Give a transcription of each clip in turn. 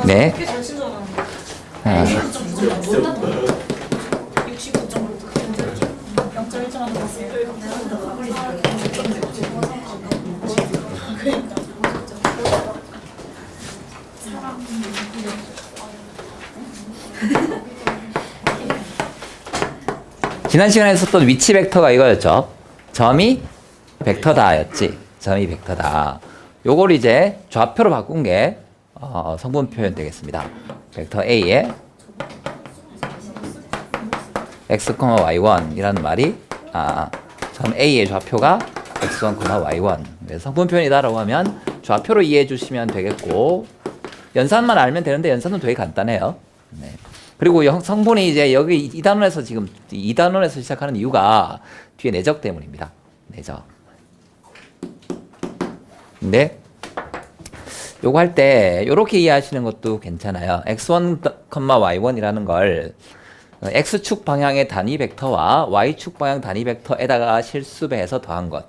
네. 꽤잘 친절하는데. 아, 0.1점 받았어요. 지난 시간에 썼던 위치 벡터가 이거였죠. 점이 벡터다였지. 점이 벡터다. 요걸 이제 좌표로 바꾼 게 성분 표현 되겠습니다. 벡터 A에 x, y1이라는 말이 점 A의 좌표가 x1, y1. 그래서 성분 표현이다라고 하면 좌표로 이해해 주시면 되겠고, 연산만 알면 되는데 연산은 되게 간단해요. 네. 그리고 성분이 이제 여기 이 단원에서 지금 이 단원에서 시작하는 이유가 뒤에 내적 때문입니다. 내적. 근데 요거 할 때 요렇게 이해하시는 것도 괜찮아요. x1, y1이라는 걸 x축 방향의 단위 벡터와 y축 방향 단위 벡터에다가 실수배해서 더한 것.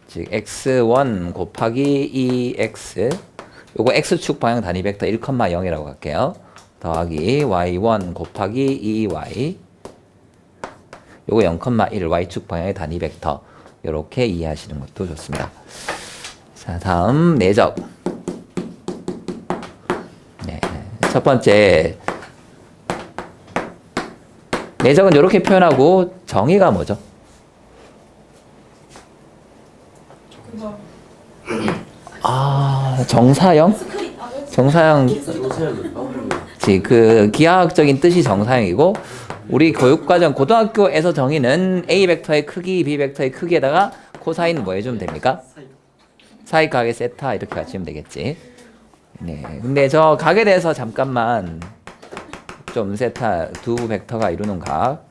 즉 x1 곱하기 2x, 요거 x축 방향 단위 벡터 1,0이라고 할게요. 더하기 y1 곱하기 2y, 요거 0,1 y축 방향의 단위 벡터. 요렇게 이해하시는 것도 좋습니다. 자, 다음 내적. 네, 첫 번째 내적은 이렇게 표현하고, 정의가 뭐죠? 정사형? 정사형. 그 기하학적인 뜻이 정사형이고, 우리 교육과정 고등학교에서 정의는 A 벡터의 크기, B 벡터의 크기에다가 코사인 뭐 해주면 됩니까? 사이 각의 세타 이렇게 맞추면 되겠지. 네. 근데 저 각에 대해서 잠깐만 좀 세타 두 벡터가 이루는 각.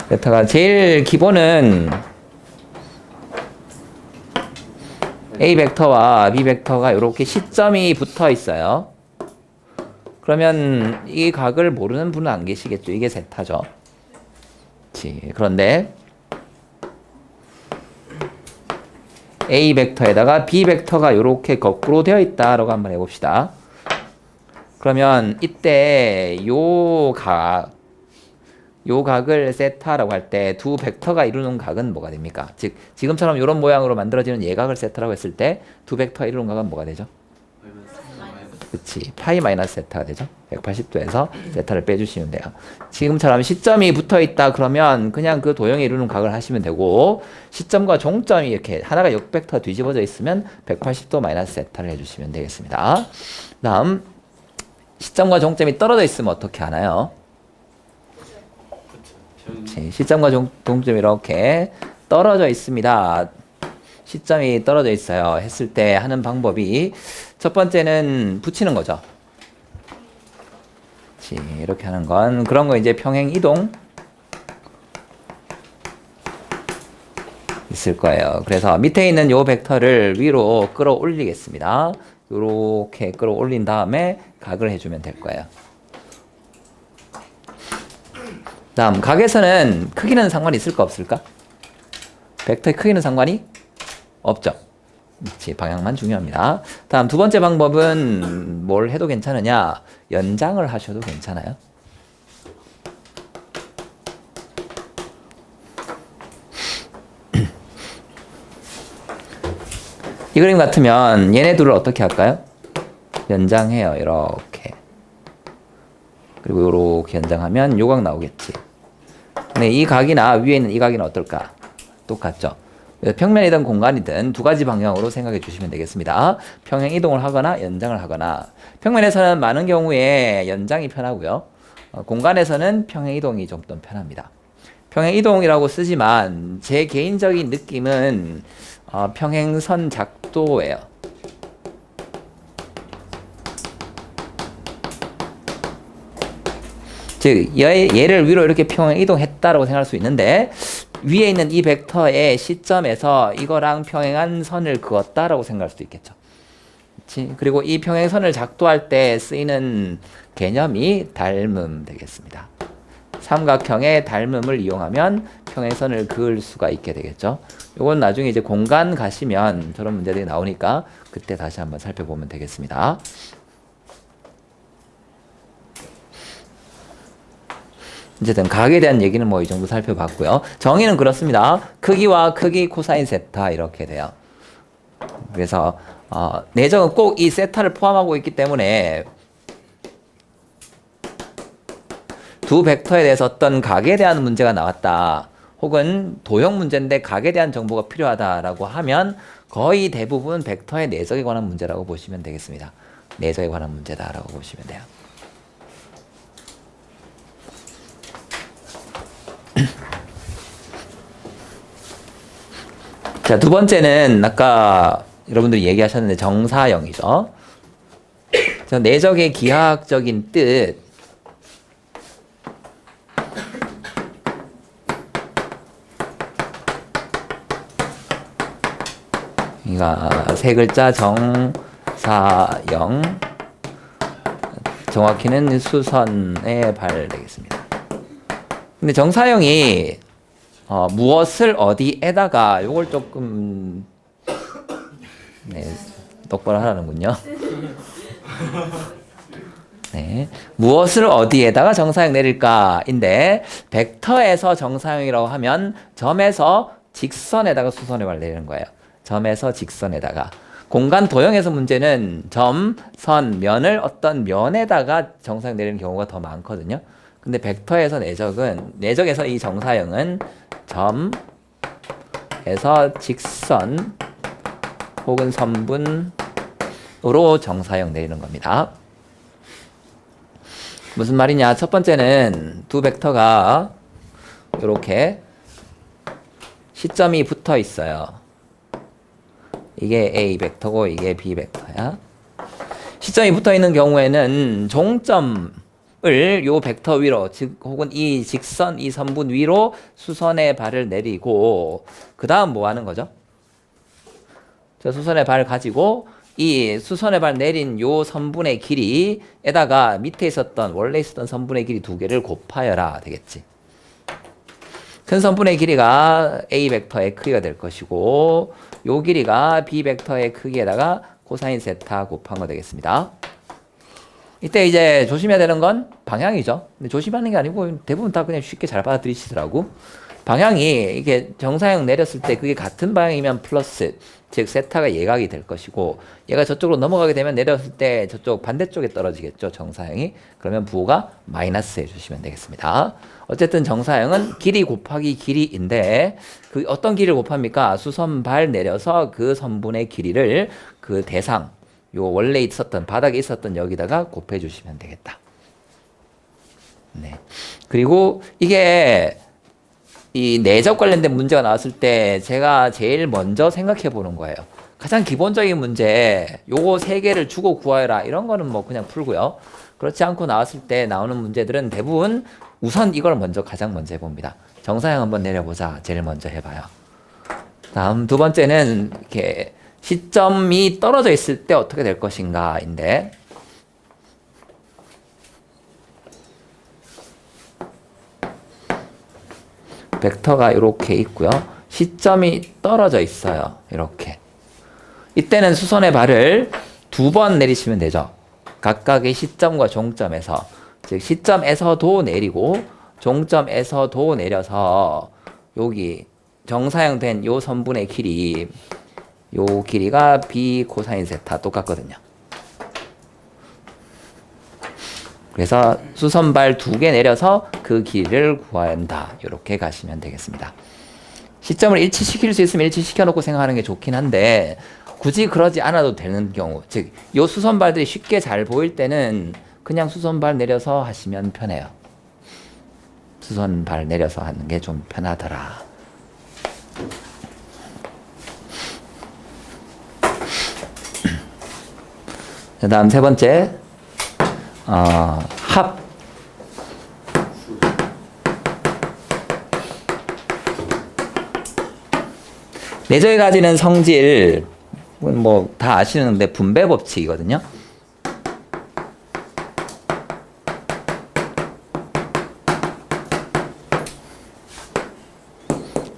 세타가 제일 기본은 A 벡터와 B 벡터가 이렇게 시점이 붙어 있어요. 그러면 이 각을 모르는 분은 안 계시겠죠. 이게 세타죠. 그런데 A 벡터에다가 B 벡터가 이렇게 거꾸로 되어 있다라고 한번 해봅시다. 그러면 이때 요 각을 세타라고 할 때 두 벡터가 이루는 각은 뭐가 됩니까? 즉 지금처럼 이런 모양으로 만들어지는 예각을 세타라고 했을 때 두 벡터가 이루는 각은 뭐가 되죠? 그치, 파이 마이너스 세타가 되죠. 180도에서 세타를 빼주시면 돼요. 지금처럼 시점이 붙어 있다 그러면 그냥 그 도형에 이루는 각을 하시면 되고, 시점과 종점이 이렇게 하나가 역벡터 뒤집어져 있으면 180도 마이너스 세타를 해주시면 되겠습니다. 다음, 시점과 종점이 떨어져 있으면 어떻게 하나요? 시점과 종점이 이렇게 떨어져 있습니다. 시점이 떨어져 있어요 했을 때 하는 방법이, 첫 번째는 붙이는 거죠. 이렇게 하는 건 그런 거 이제 평행 이동 있을 거예요. 그래서 밑에 있는 요 벡터를 위로 끌어올리겠습니다. 이렇게 끌어올린 다음에 각을 해주면 될 거예요. 다음, 각에서는 크기는 상관이 있을까 없을까? 벡터의 크기는 상관이 없죠. 그치, 방향만 중요합니다. 다음 두 번째 방법은 뭘 해도 괜찮으냐? 연장을 하셔도 괜찮아요. 이 그림 같으면 얘네 둘을 어떻게 할까요? 연장해요. 이렇게. 그리고 이렇게 연장하면 요 각 나오겠지. 근데 이 각이나 위에 있는 이 각이는 어떨까? 똑같죠. 평면이든 공간이든 두 가지 방향으로 생각해 주시면 되겠습니다. 평행 이동을 하거나 연장을 하거나. 평면에서는 많은 경우에 연장이 편하고요. 공간에서는 평행 이동이 좀 더 편합니다. 평행 이동이라고 쓰지만 제 개인적인 느낌은 평행선 작도예요. 즉 얘를 위로 이렇게 평행 이동했다라고 생각할 수 있는데, 위에 있는 이 벡터의 시점에서 이거랑 평행한 선을 그었다라고 생각할 수도 있겠죠. 그치? 그리고 이 평행선을 작도할 때 쓰이는 개념이 닮음 되겠습니다. 삼각형의 닮음을 이용하면 평행선을 그을 수가 있게 되겠죠. 이건 나중에 이제 공간 가시면 저런 문제들이 나오니까 그때 다시 한번 살펴보면 되겠습니다. 어쨌든 각에 대한 얘기는 뭐 이 정도 살펴봤고요. 정의는 그렇습니다. 크기와 크기 코사인 세타 이렇게 돼요. 그래서 내적은 꼭 이 세타를 포함하고 있기 때문에 두 벡터에 대해서 어떤 각에 대한 문제가 나왔다. 혹은 도형 문제인데 각에 대한 정보가 필요하다라고 하면 거의 대부분 벡터의 내적에 관한 문제라고 보시면 되겠습니다. 내적에 관한 문제다라고 보시면 돼요. 자, 두 번째는 아까 여러분들이 얘기하셨는데 정사형이죠. 자, 내적의 기하학적인 뜻. 그러니까 세 글자 정사형. 정확히는 수선의 발 되겠습니다. 근데 정사형이 무엇을 어디에다가 요걸 조금 똑바로 하라는군요. 네. 무엇을 어디에다가 정사형 내릴까인데 벡터에서 정사형이라고 하면 점에서 직선에다가 수선의 발 내리는 거예요. 점에서 직선에다가. 공간 도형에서 문제는 점, 선, 면을 어떤 면에다가 정사형 내리는 경우가 더 많거든요. 근데 벡터에서 내적에서 이 정사형은 점에서 직선 혹은 선분으로 정사형 내리는 겁니다. 무슨 말이냐? 첫 번째는 두 벡터가 이렇게 시점이 붙어 있어요. 이게 A 벡터고 이게 B 벡터야. 시점이 붙어 있는 경우에는 종점을 요 벡터 위로, 즉 혹은 이 직선, 이 선분 위로 수선의 발을 내리고 그 다음 뭐 하는 거죠? 저 수선의 발을 가지고 이 수선의 발 내린 요 선분의 길이에다가 밑에 있었던 원래 있었던 선분의 길이 두 개를 곱하여라 되겠지. 큰 선분의 길이가 A 벡터의 크기가 될 것이고 요 길이가 B 벡터의 크기에다가 코사인 세타 곱한 거 되겠습니다. 이때 이제 조심해야 되는 건 방향이죠. 근데 조심하는 게 아니고 대부분 다 그냥 쉽게 잘 받아들이시더라고. 방향이 이게 정사형 내렸을 때 그게 같은 방향이면 플러스, 즉 세타가 예각이 될 것이고 얘가 저쪽으로 넘어가게 되면 내렸을 때 저쪽 반대쪽에 떨어지겠죠. 정사형이. 그러면 부호가 마이너스 해주시면 되겠습니다. 어쨌든 정사형은 길이 곱하기 길이인데 그 어떤 길이를 곱합니까? 수선발 내려서 그 선분의 길이를 그 대상, 요 원래 있었던 바닥에 있었던 여기다가 곱해 주시면 되겠다. 네. 그리고 이게 이 내적 관련된 문제가 나왔을 때 제가 제일 먼저 생각해 보는 거예요. 가장 기본적인 문제, 요거 세 개를 주고 구하여라. 이런 거는 뭐 그냥 풀고요. 그렇지 않고 나왔을 때 나오는 문제들은 대부분 우선 이걸 가장 먼저 해봅니다. 정사형 한번 내려보자. 제일 먼저 해봐요. 다음 두 번째는 이렇게 시점이 떨어져 있을 때 어떻게 될 것인가인데 벡터가 이렇게 있고요. 시점이 떨어져 있어요. 이렇게. 이때는 수선의 발을 두 번 내리시면 되죠. 각각의 시점과 종점에서. 즉 시점에서도 내리고 종점에서도 내려서 여기 정사형 된 요 선분의 길이 요 길이가 B 코사인 세타 똑같거든요. 그래서 수선발 두 개 내려서 그 길이를 구한다. 이렇게 가시면 되겠습니다. 시점을 일치시킬 수 있으면 일치시켜 놓고 생각하는 게 좋긴 한데 굳이 그러지 않아도 되는 경우, 즉 요 수선발들이 쉽게 잘 보일 때는 그냥 수선발 내려서 하시면 편해요. 수선발 내려서 하는 게 좀 편하더라. 그 다음 세 번째 합. 내적이 가지는 성질 뭐 다 아시는데 분배 법칙이거든요.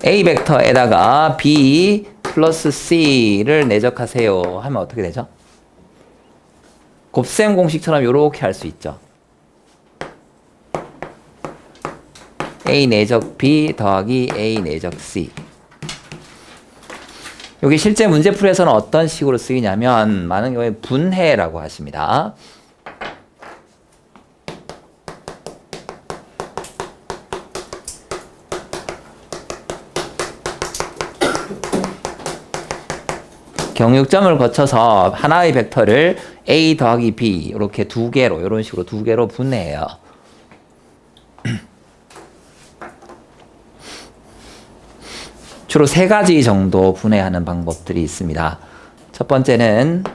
A 벡터에다가 B 플러스 C를 내적하세요 하면 어떻게 되죠? 곱셈 공식처럼 이렇게 할 수 있죠. A 내적 B 더하기 A 내적 C. 여기 실제 문제풀이에서는 어떤 식으로 쓰이냐면 많은 경우에 분해라고 하십니다. 경육점을 거쳐서 하나의 벡터를 A 더하기 B 이렇게 두 개로 이런 식으로 두 개로 분해해요. 주로 세 가지 정도 분해하는 방법들이 있습니다. 첫 번째는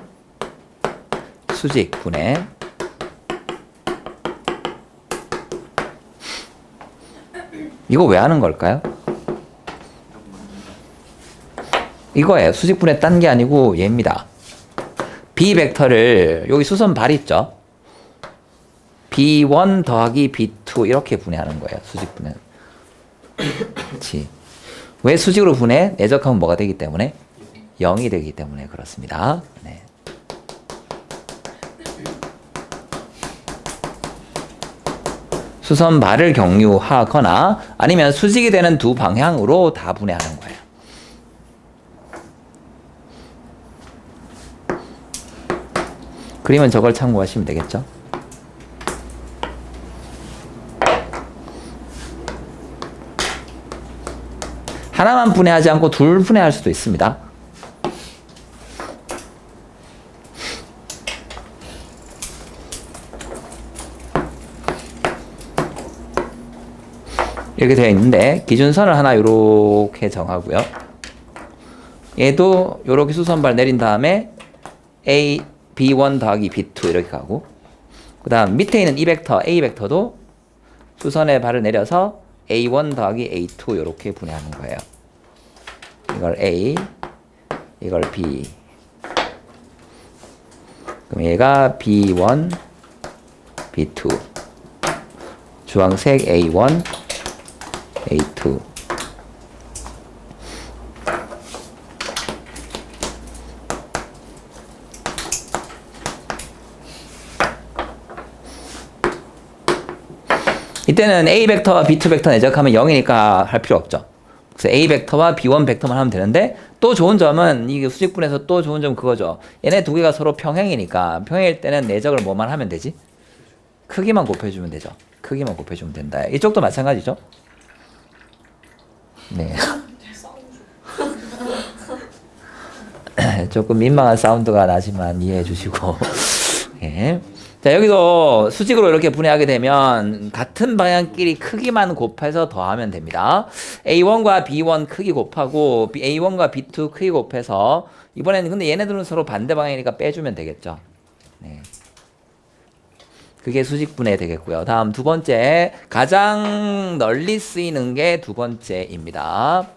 수직 분해. 이거 왜 하는 걸까요? 이거예요. 수직 분해 딴 게 아니고 얘입니다. B 벡터를 여기 수선 발 있죠? B1 더하기 B2 이렇게 분해하는 거예요. 수직 분해. 그렇지. 왜 수직으로 분해? 내적하면 뭐가 되기 때문에? 0이 되기 때문에 그렇습니다. 네. 수선 발을 경유하거나 아니면 수직이 되는 두 방향으로 다 분해하는 거예요. 그림은 저걸 참고하시면 되겠죠? 하나만 분해하지 않고 둘 분해할 수도 있습니다. 이렇게 되어 있는데 기준선을 하나 이렇게 정하고요. 얘도 이렇게 수선발 내린 다음에 A, B1 더하기 B2 이렇게 가고 그 다음 밑에 있는 이 벡터, A 벡터도 수선의 발을 내려서 A1 더하기 A2 이렇게 분해하는 거예요. 이걸 A, 이걸 B. 그럼 얘가 B1, B2. 주황색 A1, A2. 이때는 A 벡터와 B2 벡터 내적하면 0이니까 할 필요 없죠. 그래서 A 벡터와 B1 벡터만 하면 되는데 또 좋은 점은 이게 수직분해서 또 좋은 점 그거죠. 얘네 두 개가 서로 평행이니까 평행일 때는 내적을 뭐만 하면 되지? 크기만 곱해주면 되죠. 크기만 곱해주면 된다. 이쪽도 마찬가지죠. 네. 조금 민망한 사운드가 나지만 이해해 주시고. 네. 자, 여기도 수직으로 이렇게 분해하게 되면 같은 방향끼리 크기만 곱해서 더하면 됩니다. A1과 B1 크기 곱하고 A1과 B2 크기 곱해서 이번에는 근데 얘네들은 서로 반대 방향이니까 빼주면 되겠죠. 네. 그게 수직 분해 되겠고요. 다음 두 번째, 가장 널리 쓰이는 게 두 번째입니다.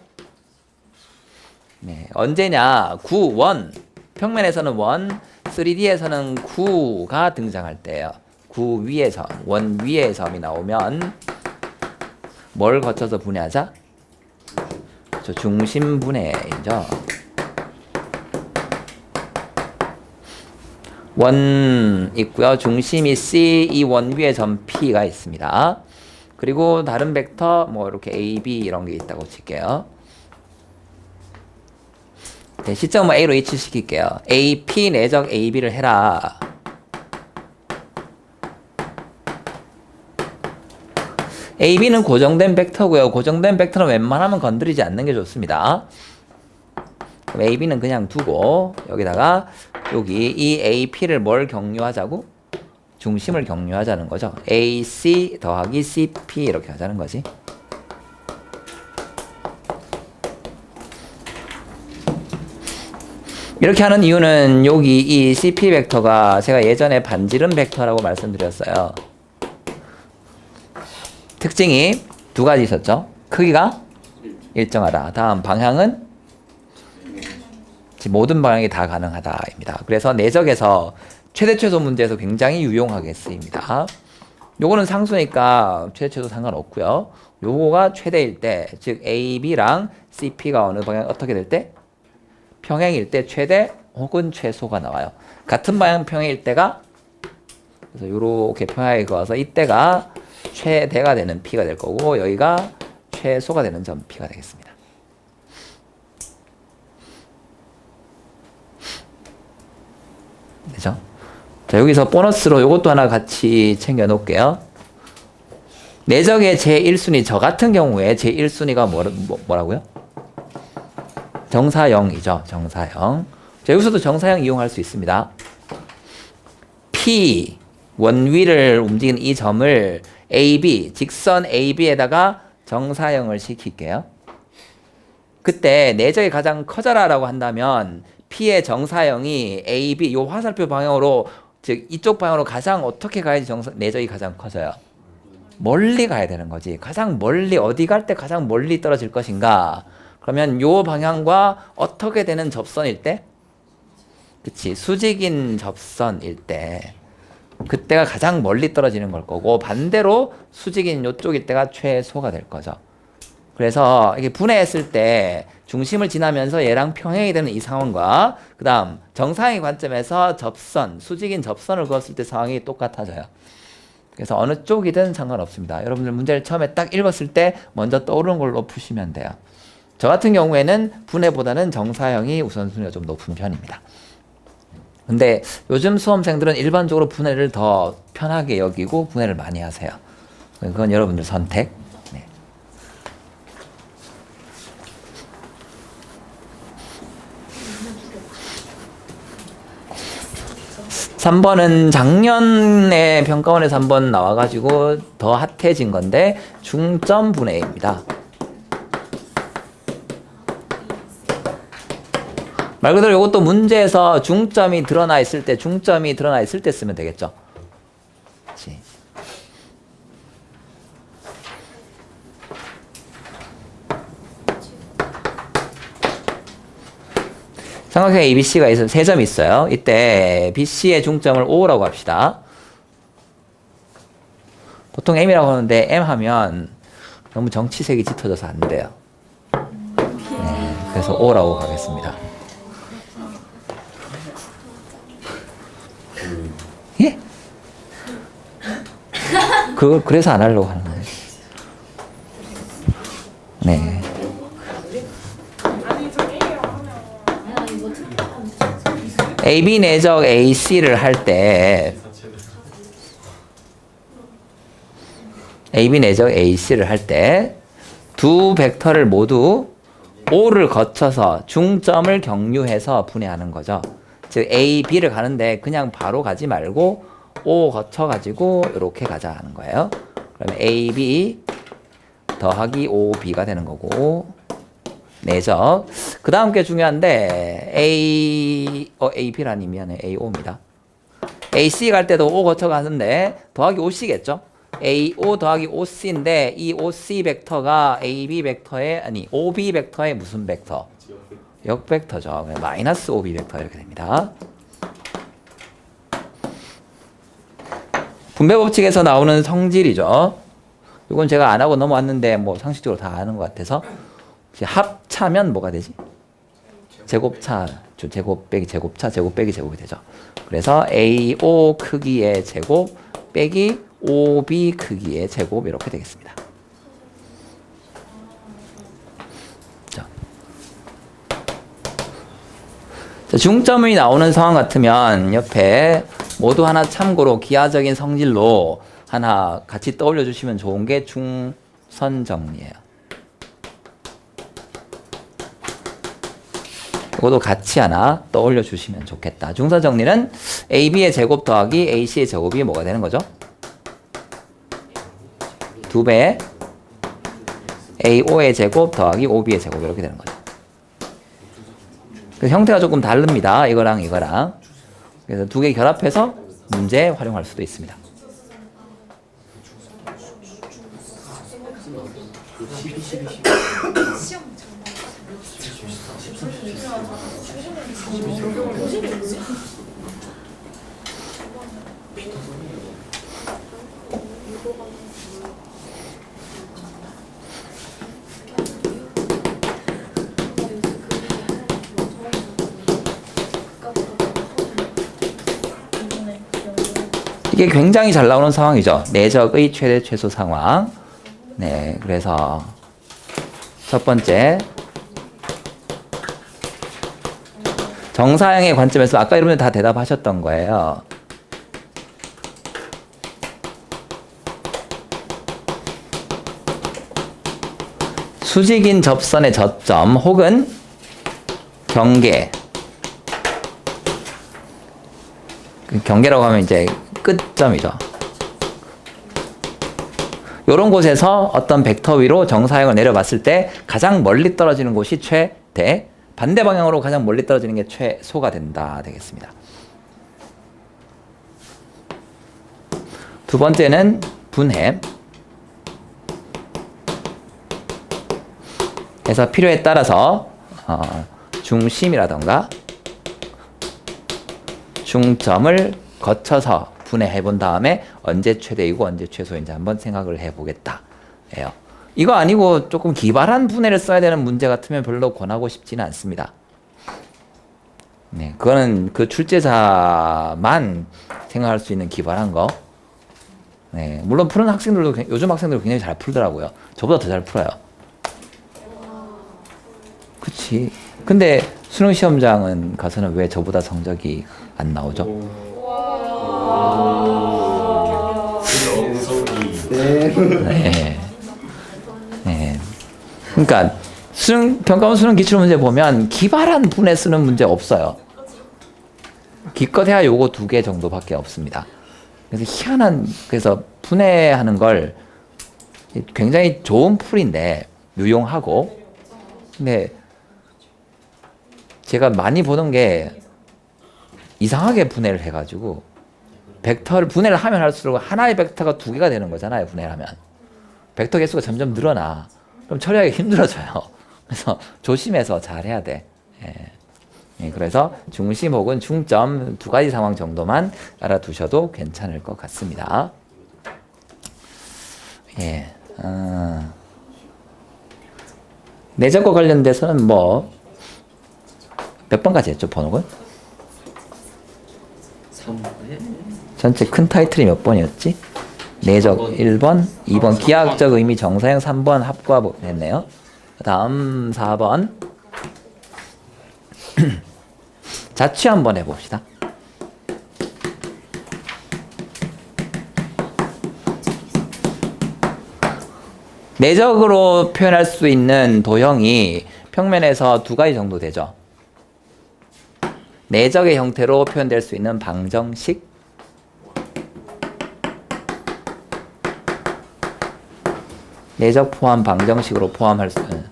네. 언제냐? 9, 1. 평면에서는 1. 3D에서는 9가 등장할 때예요. 9 위의 점, 1 위의 점이 나오면 뭘 거쳐서 분해하자? 그렇죠. 중심 분해이죠. 1 있고요. 중심이 C, 이 원 위의 점 P가 있습니다. 그리고 다른 벡터 뭐 이렇게 A, B 이런 게 있다고 칠게요. 네, 시점을 A로 이치시킬게요. A, P 내적 A, B를 해라. A, B는 고정된 벡터고요. 고정된 벡터는 웬만하면 건드리지 않는 게 좋습니다. 그럼 A, B는 그냥 두고 여기다가 여기 이 A, P를 뭘 경유하자고? 중심을 경유하자는 거죠. A, C 더하기 C, P 이렇게 하자는 거지. 이렇게 하는 이유는 여기 이 CP 벡터가 제가 예전에 반지름 벡터라고 말씀드렸어요. 특징이 두 가지 있었죠. 크기가 일정하다. 다음 방향은 모든 방향이 다 가능하다입니다. 그래서 내적에서 최대 최소 문제에서 굉장히 유용하게 쓰입니다. 요거는 상수니까 최대 최소 상관없고요. 요거가 최대일 때, 즉 A, B랑 CP가 어느 방향 어떻게 될 때? 평행일 때 최대 혹은 최소가 나와요. 같은 방향 평행일 때가 그래서 이렇게 평행하게 그어서 이때가 최대가 되는 P가 될 거고 여기가 최소가 되는 점 P가 되겠습니다. 그죠? 자, 여기서 보너스로 이것도 하나 같이 챙겨 놓을게요. 내적의 제1순위, 저 같은 경우에 제1순위가 뭐라고요? 정사형이죠. 정사형. 자, 여기서도 정사형 이용할 수 있습니다. P, 원위를 움직이는 이 점을 AB, 직선 AB에다가 정사형을 시킬게요. 그때 내적이 가장 커져라 라고 한다면 P의 정사형이 AB, 요 화살표 방향으로, 즉 이쪽 방향으로 가장 어떻게 가야지 내적이 가장 커져요? 멀리 가야 되는 거지. 가장 멀리, 어디 갈 때 가장 멀리 떨어질 것인가? 그러면 요 방향과 어떻게 되는 접선일 때? 그치, 수직인 접선일 때 그때가 가장 멀리 떨어지는 걸 거고 반대로 수직인 요쪽일 때가 최소가 될 거죠. 그래서 이게 분해했을 때 중심을 지나면서 얘랑 평행이 되는 이 상황과 그 다음 정사형의 관점에서 접선, 수직인 접선을 그었을 때 상황이 똑같아져요. 그래서 어느 쪽이든 상관없습니다. 여러분들 문제를 처음에 딱 읽었을 때 먼저 떠오르는 걸로 푸시면 돼요. 저 같은 경우에는 분해보다는 정사형이 우선순위가 좀 높은 편입니다. 근데 요즘 수험생들은 일반적으로 분해를 더 편하게 여기고 분해를 많이 하세요. 그건 여러분들 선택. 네. 3번은 작년에 평가원에서 한번 나와가지고 더 핫해진 건데 중점 분해입니다. 말 그대로 이것도 문제에서 중점이 드러나 있을 때 쓰면 되겠죠. 그렇지. 삼각형 ABC가 있어서 3점이 있어요. 이때 BC의 중점을 O라고 합시다. 보통 M이라고 하는데 M 하면 너무 정치색이 짙어져서 안 돼요. 네, 그래서 O라고 가겠습니다. 예? 그래서 안 하려고 하는 거예요. 네. AB 내적 AC를 할 때 AB 내적 AC를 할 때 두 벡터를 모두 O를 거쳐서 중점을 경유해서 분해하는 거죠. 즉 A, B를 가는데 그냥 바로 가지 말고 O 거쳐가지고 이렇게 가자 하는 거예요. 그러면 AB 더하기 OB가 되는 거고 내적. 그 다음 게 중요한데 AB라니 미안해. AO입니다. AC 갈 때도 O 거쳐 가는데 더하기 OC겠죠? AO 더하기 OC인데 이 OC 벡터가 AB 벡터의 아니 OB 벡터의 무슨 벡터? 역벡터죠. 마이너스 OB 벡터 이렇게 됩니다. 분배 법칙에서 나오는 성질이죠. 이건 제가 안 하고 넘어왔는데 뭐 상식적으로 다 아는 것 같아서 합차면 뭐가 되지? 제곱차, 제곱 빼기 제곱차, 제곱 빼기 제곱이 되죠. 그래서 AO 크기의 제곱 빼기 OB 크기의 제곱 이렇게 되겠습니다. 자, 중점이 나오는 상황 같으면 옆에 모두 하나 참고로 기하적인 성질로 하나 같이 떠올려 주시면 좋은 게 중선 정리예요. 이것도 같이 하나 떠올려 주시면 좋겠다. 중선 정리는 AB의 제곱 더하기 AC의 제곱이 뭐가 되는 거죠? 2배 AO의 제곱 더하기 OB의 제곱 이렇게 되는 거죠. 그래서 형태가 조금 다릅니다. 이거랑 이거랑. 그래서 두 개 결합해서 문제에 활용할 수도 있습니다. 이게 굉장히 잘 나오는 상황이죠. 내적의 최대 최소 상황. 네, 그래서 첫 번째 정사형의 관점에서 아까 여러분들 다 대답하셨던 거예요. 수직인 접선의 저점 혹은 경계. 그 경계라고 하면 이제 끝점이죠. 이런 곳에서 어떤 벡터 위로 정사형을 내려봤을 때 가장 멀리 떨어지는 곳이 최대, 반대 방향으로 가장 멀리 떨어지는 게 최소가 된다 되겠습니다. 두 번째는 분해. 그래서 필요에 따라서 중심이라던가 중점을 거쳐서 분해해 본 다음에 언제 최대이고 언제 최소인지 한번 생각을 해보겠다. 예요. 이거 아니고 조금 기발한 분해를 써야 되는 문제 같으면 별로 권하고 싶지는 않습니다. 네, 그거는 그 출제자만 생각할 수 있는 기발한 거. 네, 물론 푸는 학생들도 요즘 학생들 굉장히 잘 풀더라고요. 저보다 더 잘 풀어요. 그치. 근데 수능 시험장은 가서는 왜 저보다 성적이 안 나오죠? 네. 네. 그러니까 평가원 수능 기출 문제 보면 기발한 분해 쓰는 문제 없어요. 기껏해야 요거 2개 정도밖에 없습니다. 그래서 분해하는 걸 굉장히 좋은 풀인데 유용하고, 근데 제가 많이 보는 게 이상하게 분해를 해가지고 벡터를 분해를 하면 할수록 하나의 벡터가 2개가 되는 거잖아요. 분해를 하면 벡터 개수가 점점 늘어나. 그럼 처리하기 힘들어져요. 그래서 조심해서 잘 해야 돼. 예, 그래서 중심 혹은 중점 2가지 상황 정도만 알아두셔도 괜찮을 것 같습니다. 예, 내적과 관련돼서는 몇 번까지 했죠, 번호를? 전체 큰 타이틀이 몇 번이었지? 내적 1번, 2번 기하학적 의미 정사형 3번 합과 했네요. 다음 4번 자취 한번 해봅시다. 내적으로 표현할 수 있는 도형이 평면에서 2가지 정도 되죠. 내적의 형태로 표현될 수 있는 방정식, 내적 포함 방정식으로 포함할 수 있는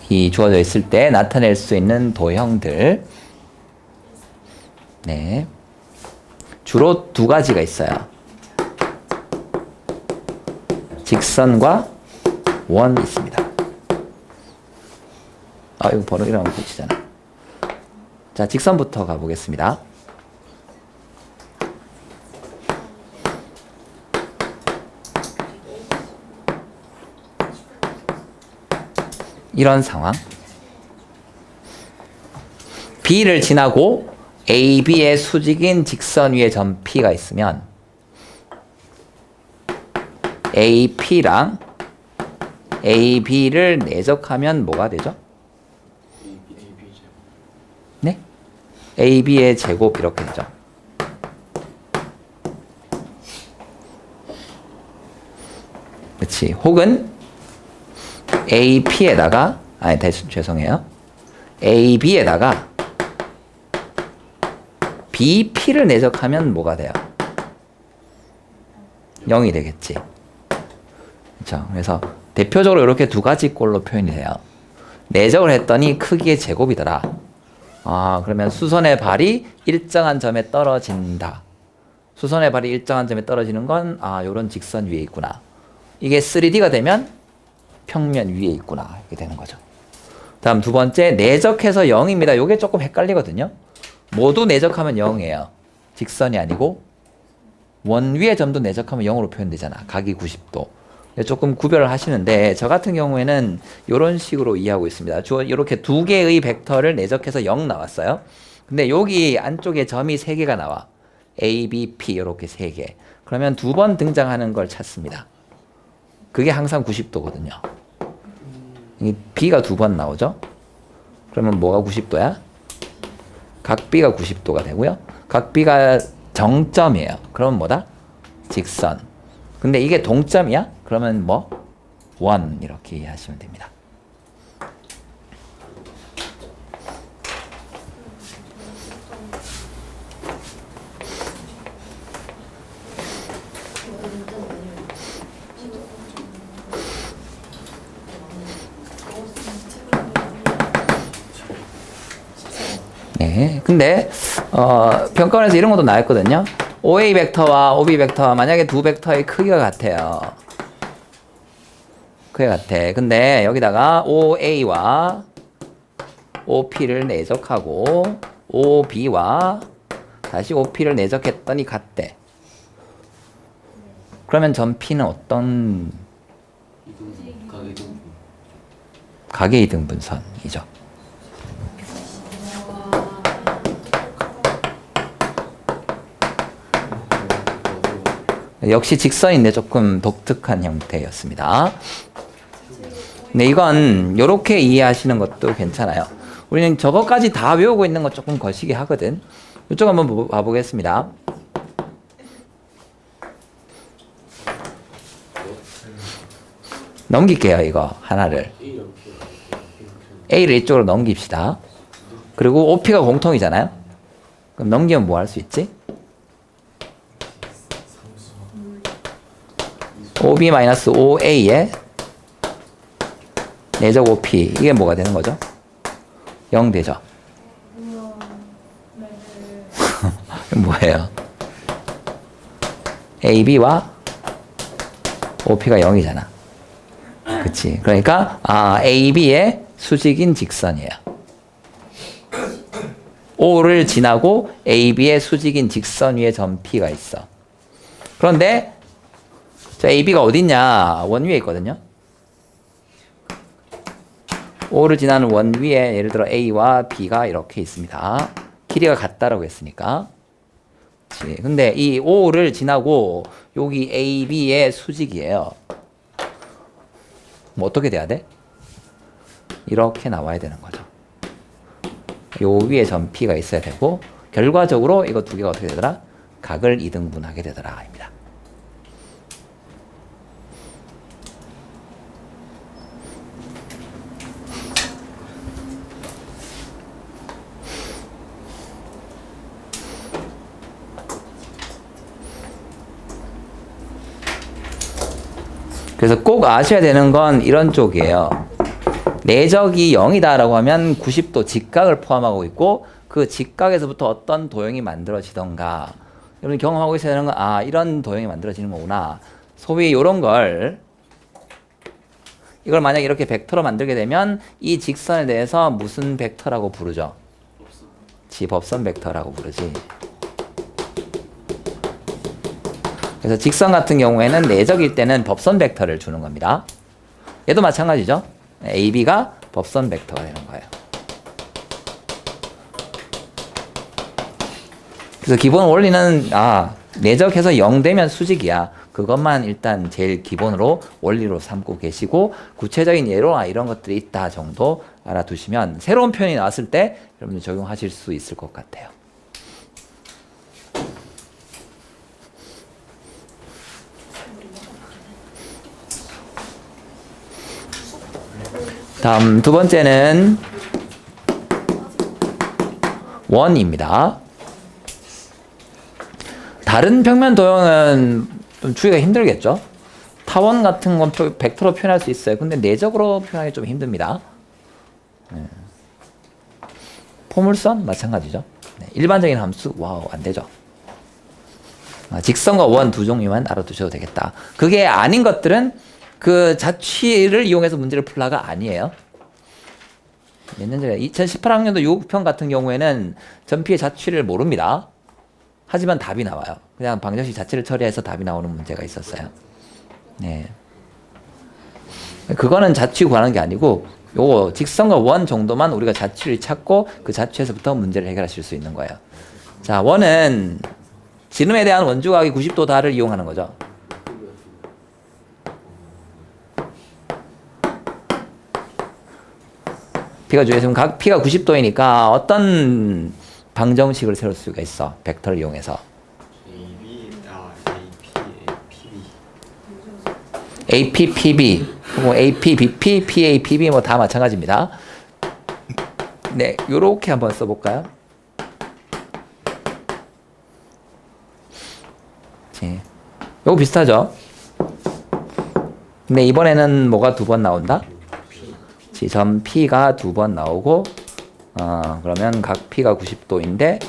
이 주어져 있을 때 나타낼 수 있는 도형들. 네. 주로 2가지가 있어요. 직선과 원 있습니다. 이거 번호이랑 붙이잖아. 자, 직선부터 가보겠습니다. 이런 상황. B를 지나고 AB의 수직인 직선 위에 점 P가 있으면 AP랑 AB를 내적하면 뭐가 되죠? 네? AB의 제곱 이렇게 되죠. 그렇지. 혹은 AP에다가 죄송해요. AB에다가 BP를 내적하면 뭐가 돼요? 0이 되겠지. 그렇죠. 그래서 대표적으로 이렇게 2가지 꼴로 표현이 돼요. 내적을 했더니 크기의 제곱이더라. 그러면 수선의 발이 일정한 점에 떨어진다. 수선의 발이 일정한 점에 떨어지는 건 요런 직선 위에 있구나. 이게 3D가 되면 평면 위에 있구나. 이렇게 되는 거죠. 다음 2번째, 내적해서 0입니다. 요게 조금 헷갈리거든요. 모두 내적하면 0이에요. 직선이 아니고 원 위의 점도 내적하면 0으로 표현되잖아. 각이 90도. 조금 구별을 하시는데 저 같은 경우에는 이런 식으로 이해하고 있습니다. 이렇게 두 개의 벡터를 내적해서 0 나왔어요. 근데 여기 안쪽에 점이 3개가 나와. A, B, P 이렇게 3개. 그러면 두 번 등장하는 걸 찾습니다. 그게 항상 90도거든요. 이 B가 두 번 나오죠? 그러면 뭐가 90도야? 각 B가 90도가 되고요. 각 B가 정점이에요. 그러면 뭐다? 직선. 근데 이게 동점이야? 그러면 뭐? 원 이렇게 이해하시면 됩니다. 네, 근데 평가원에서 이런 것도 나왔거든요. OA 벡터와 OB 벡터 만약에 두 벡터의 크기가 같아요. 크기가 같아. 근데 여기다가 OA와 OP를 내적하고 OB와 다시 OP를 내적했더니 같대. 그러면 점 P는 어떤 각의 이등분선이죠. 역시 직선인데 조금 독특한 형태였습니다. 네, 이건 이렇게 이해하시는 것도 괜찮아요. 우리는 저거까지 다 외우고 있는 거 조금 거시기 하거든. 이쪽 한번 봐보겠습니다. 넘길게요, 이거 하나를. A를 이쪽으로 넘깁시다. 그리고 OP가 공통이잖아요. 그럼 넘기면 뭐 할 수 있지? OB-OA에 내적 OP 이게 뭐가 되는 거죠? 0 되죠? 뭐예요? AB와 OP가 0이잖아. 그치? 그러니까 AB의 수직인 직선이에요. O를 지나고 AB의 수직인 직선 위에 점 P가 있어. 그런데 자, AB가 어딨냐? 원 위에 있거든요. O를 지나는 원 위에 예를 들어 A와 B가 이렇게 있습니다. 길이가 같다라고 했으니까. 그치. 근데 이 O를 지나고 여기 AB의 수직이에요. 뭐 어떻게 돼야 돼? 이렇게 나와야 되는 거죠. 요 위에 점 P가 있어야 되고 결과적으로 이거 두 개가 어떻게 되더라? 각을 이등분하게 되더라 입니다. 그래서 꼭 아셔야 되는 건 이런 쪽이에요. 내적이 0이다라고 하면 90도 직각을 포함하고 있고 그 직각에서부터 어떤 도형이 만들어지던가 여러분 경험하고 있어야 되는 건 이런 도형이 만들어지는 거구나. 소위 이런 걸 이걸 만약 이렇게 벡터로 만들게 되면 이 직선에 대해서 무슨 벡터라고 부르죠? 지법선 벡터라고 부르지. 그래서 직선 같은 경우에는 내적일 때는 법선 벡터를 주는 겁니다. 얘도 마찬가지죠. AB가 법선 벡터가 되는 거예요. 그래서 기본 원리는 내적해서 0 되면 수직이야. 그것만 일단 제일 기본으로 원리로 삼고 계시고 구체적인 예로나 이런 것들이 있다 정도 알아두시면 새로운 표현이 나왔을 때 여러분들 적용하실 수 있을 것 같아요. 다음 두 번째는 원입니다. 다른 평면 도형은 좀 주기가 힘들겠죠? 타원 같은 건 벡터로 표현할 수 있어요. 근데 내적으로 표현하기 좀 힘듭니다. 포물선 마찬가지죠. 일반적인 함수 안 되죠. 직선과 원 두 종류만 알아두셔도 되겠다. 그게 아닌 것들은 그 자취를 이용해서 문제를 풀라가 아니에요. 몇 년 전에 2018학년도 요편 같은 경우에는 전피의 자취를 모릅니다. 하지만 답이 나와요. 그냥 방정식 자체를 처리해서 답이 나오는 문제가 있었어요. 네. 그거는 자취 구하는 게 아니고 요거 직선과 원 정도만 우리가 자취를 찾고 그 자취에서부터 문제를 해결하실 수 있는 거예요. 자, 원은 지름에 대한 원주각이 90도 다를 이용하는 거죠. P가 주어있으면 각 P가 90도이니까 어떤 방정식을 세울 수가 있어. 벡터를 이용해서. AP, PB, 혹은 AP, BP, PA, PB 뭐 다 마찬가지입니다. 네, 요렇게 한번 써볼까요? 네. 요거 비슷하죠? 근데 이번에는 뭐가 두 번 나온다? 지점 P가 두 번 나오고, 그러면 각 P가 90도인데,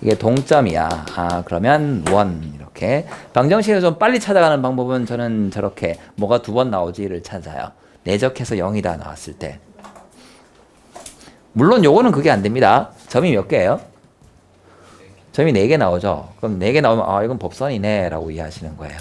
이게 동점이야. 그러면 원 이렇게. 방정식에서 좀 빨리 찾아가는 방법은 저는 저렇게 뭐가 두 번 나오지를 찾아요. 내적해서 0이다 나왔을 때. 물론 요거는 그게 안 됩니다. 점이 몇 개예요? 점이 4개 나오죠. 그럼 4개 나오면 이건 법선이네 라고 이해하시는 거예요.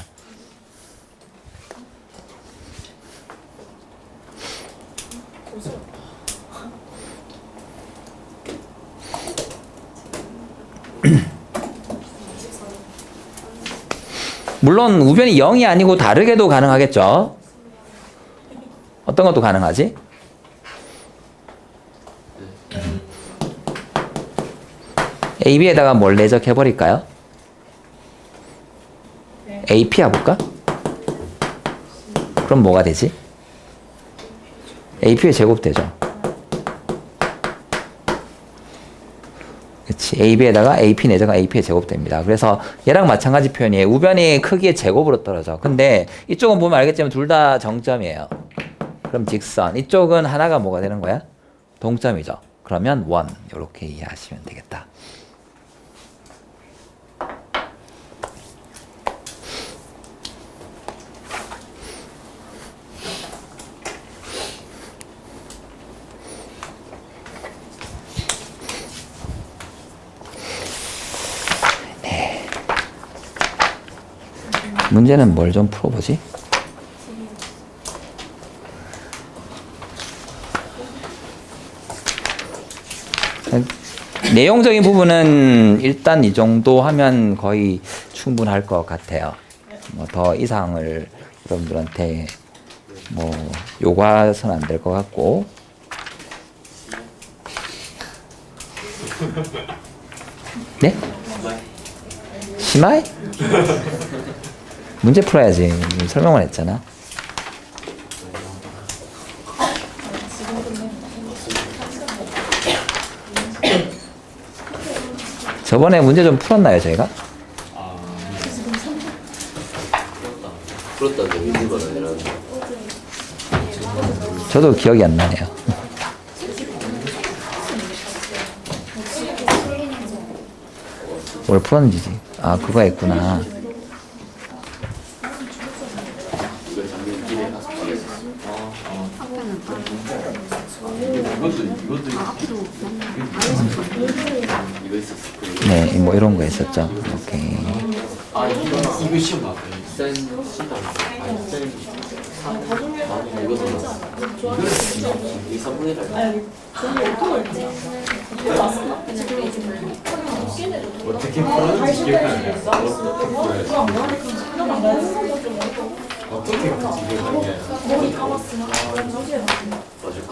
물론 우변이 0이 아니고 다르게도 가능하겠죠. 어떤 것도 가능하지? AB에다가 뭘 내적해버릴까요? AP 해볼까? 그럼 뭐가 되지? AP의 제곱 되죠. 그치. AB에다가 AP 내적은 AP의 제곱 됩니다. 그래서 얘랑 마찬가지 표현이에요. 우변이 크기의 제곱으로 떨어져. 근데 이쪽은 보면 알겠지만 둘 다 정점이에요. 그럼 직선. 이쪽은 하나가 뭐가 되는 거야? 동점이죠. 그러면 원. 이렇게 이해하시면 되겠다. 문제는 뭘 좀 풀어보지? 내용적인 부분은 일단 이 정도 하면 거의 충분할 것 같아요. 뭐 더 이상을 여러분들한테 뭐 요구해서는 안 될 것 같고. 네? 심하이? 문제 풀어야지. 설명만 했잖아. 저번에 문제 좀 풀었나요, 저희가? 풀었다고 의미가 아니라 저도 기억이 안 나네요. 뭘 풀었는지지. 그거 했구나. 네, 뭐 이런 거 했었죠. 오케이. 이거 시험 나왔어요. 쌤 시험 나왔어요. 이거 더 이 3분의 1 어떻게 풀었는지 기억이 안 나요. 어떻게 풀었지 기억이 안 나요. 맞을걸?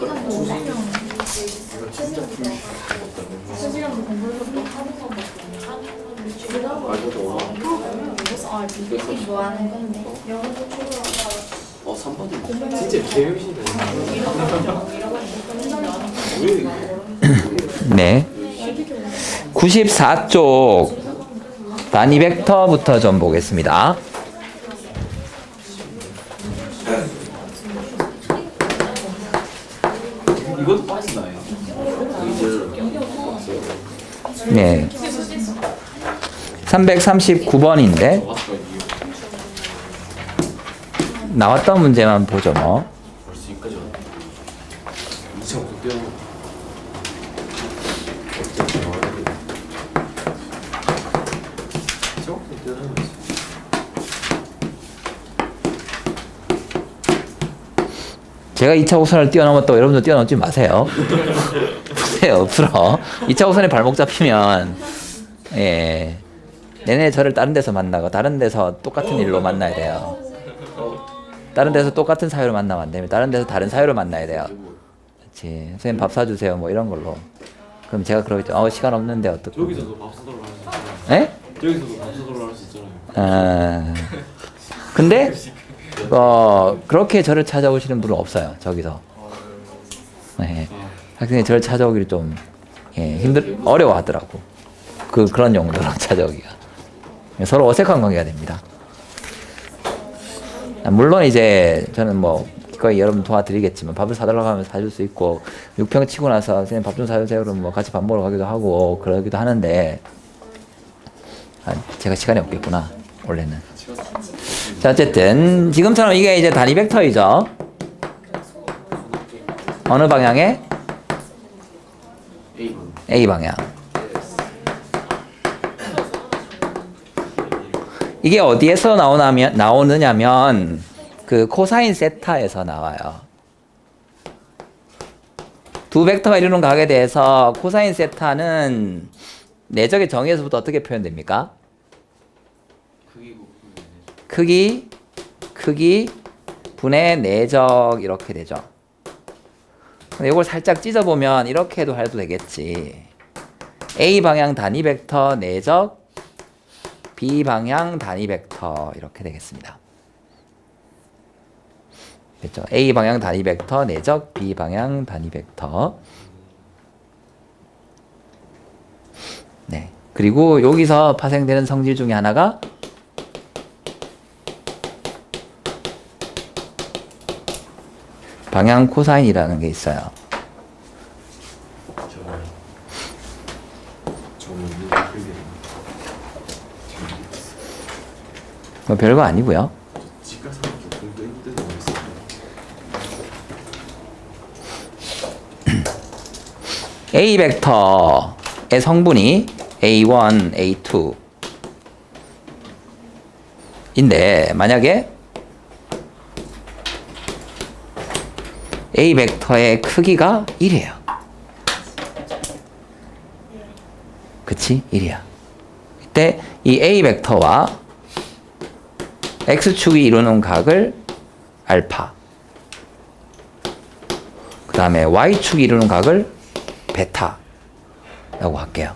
이거 진짜 풀기 좋아하는 건데. 3번이 진짜 개명신이네. 네. 94쪽 단위 벡터부터 좀 보겠습니다. 이것도 빠지나요? 네. 339번인데 나왔던 문제만 보죠 뭐. 벌써 여기까지 왔네. 2,500개 제가 2차 곡선을 뛰어넘었다고 여러분도 뛰어넘지 마세요. 보세요, 풀어. 2차 곡선에 발목 잡히면, 예. 내내 저를 다른 데서 만나고, 다른 데서 똑같은 일로 만나야 돼요. 다른 데서 똑같은 사유로 만나면 안 됩니다. 다른 데서 다른 사유로 만나야 돼요. 그렇지. 선생님 밥 사주세요. 뭐 이런 걸로. 그럼 제가 그러겠죠. 시간 없는데 어떡해. 저기서도 밥 사달라고 할 수 있잖아요. 예? 저기서도 밥 사달라고 할 수 있잖아요. 근데 그렇게 저를 찾아오시는 분은 없어요. 저기서. 네. 학생이 저를 찾아오기를 좀 어려워하더라고. 그런 용도로 찾아오기가. 서로 어색한 관계가 됩니다. 물론 이제 저는 뭐 거의 여러분 도와드리겠지만 밥을 사달라고 하면 사줄 수 있고 6평 치고 나서 선생님 밥 좀 사주세요 그러면 뭐 같이 밥 먹으러 가기도 하고 그러기도 하는데 제가 시간이 없겠구나 원래는. 자 어쨌든 지금처럼 이게 이제 단위 벡터이죠. 어느 방향에? A 방향. 이게 어디에서 나오느냐면 그 코사인 세타에서 나와요. 두 벡터가 이루는 각에 대해서 코사인 세타는 내적의 정의에서부터 어떻게 표현됩니까? 크기 분의 내적 이렇게 되죠. 근데 이걸 살짝 찢어보면 이렇게 해도 되겠지. A 방향 단위 벡터 내적 B 방향 단위 벡터 이렇게 되겠습니다. 됐죠? A 방향 단위 벡터 내적 B 방향 단위 벡터. 네. 그리고 여기서 파생되는 성질 중에 하나가 방향 코사인이라는 게 있어요. 뭐 별거 아니고요. A 벡터의 성분이 A1, A2 인데 만약에 A 벡터의 크기가 1이에요. 그치? 1이야. 이때 이 A 벡터와 X축이 이루는 각을 알파, 그 다음에 Y축이 이루는 각을 베타라고 할게요.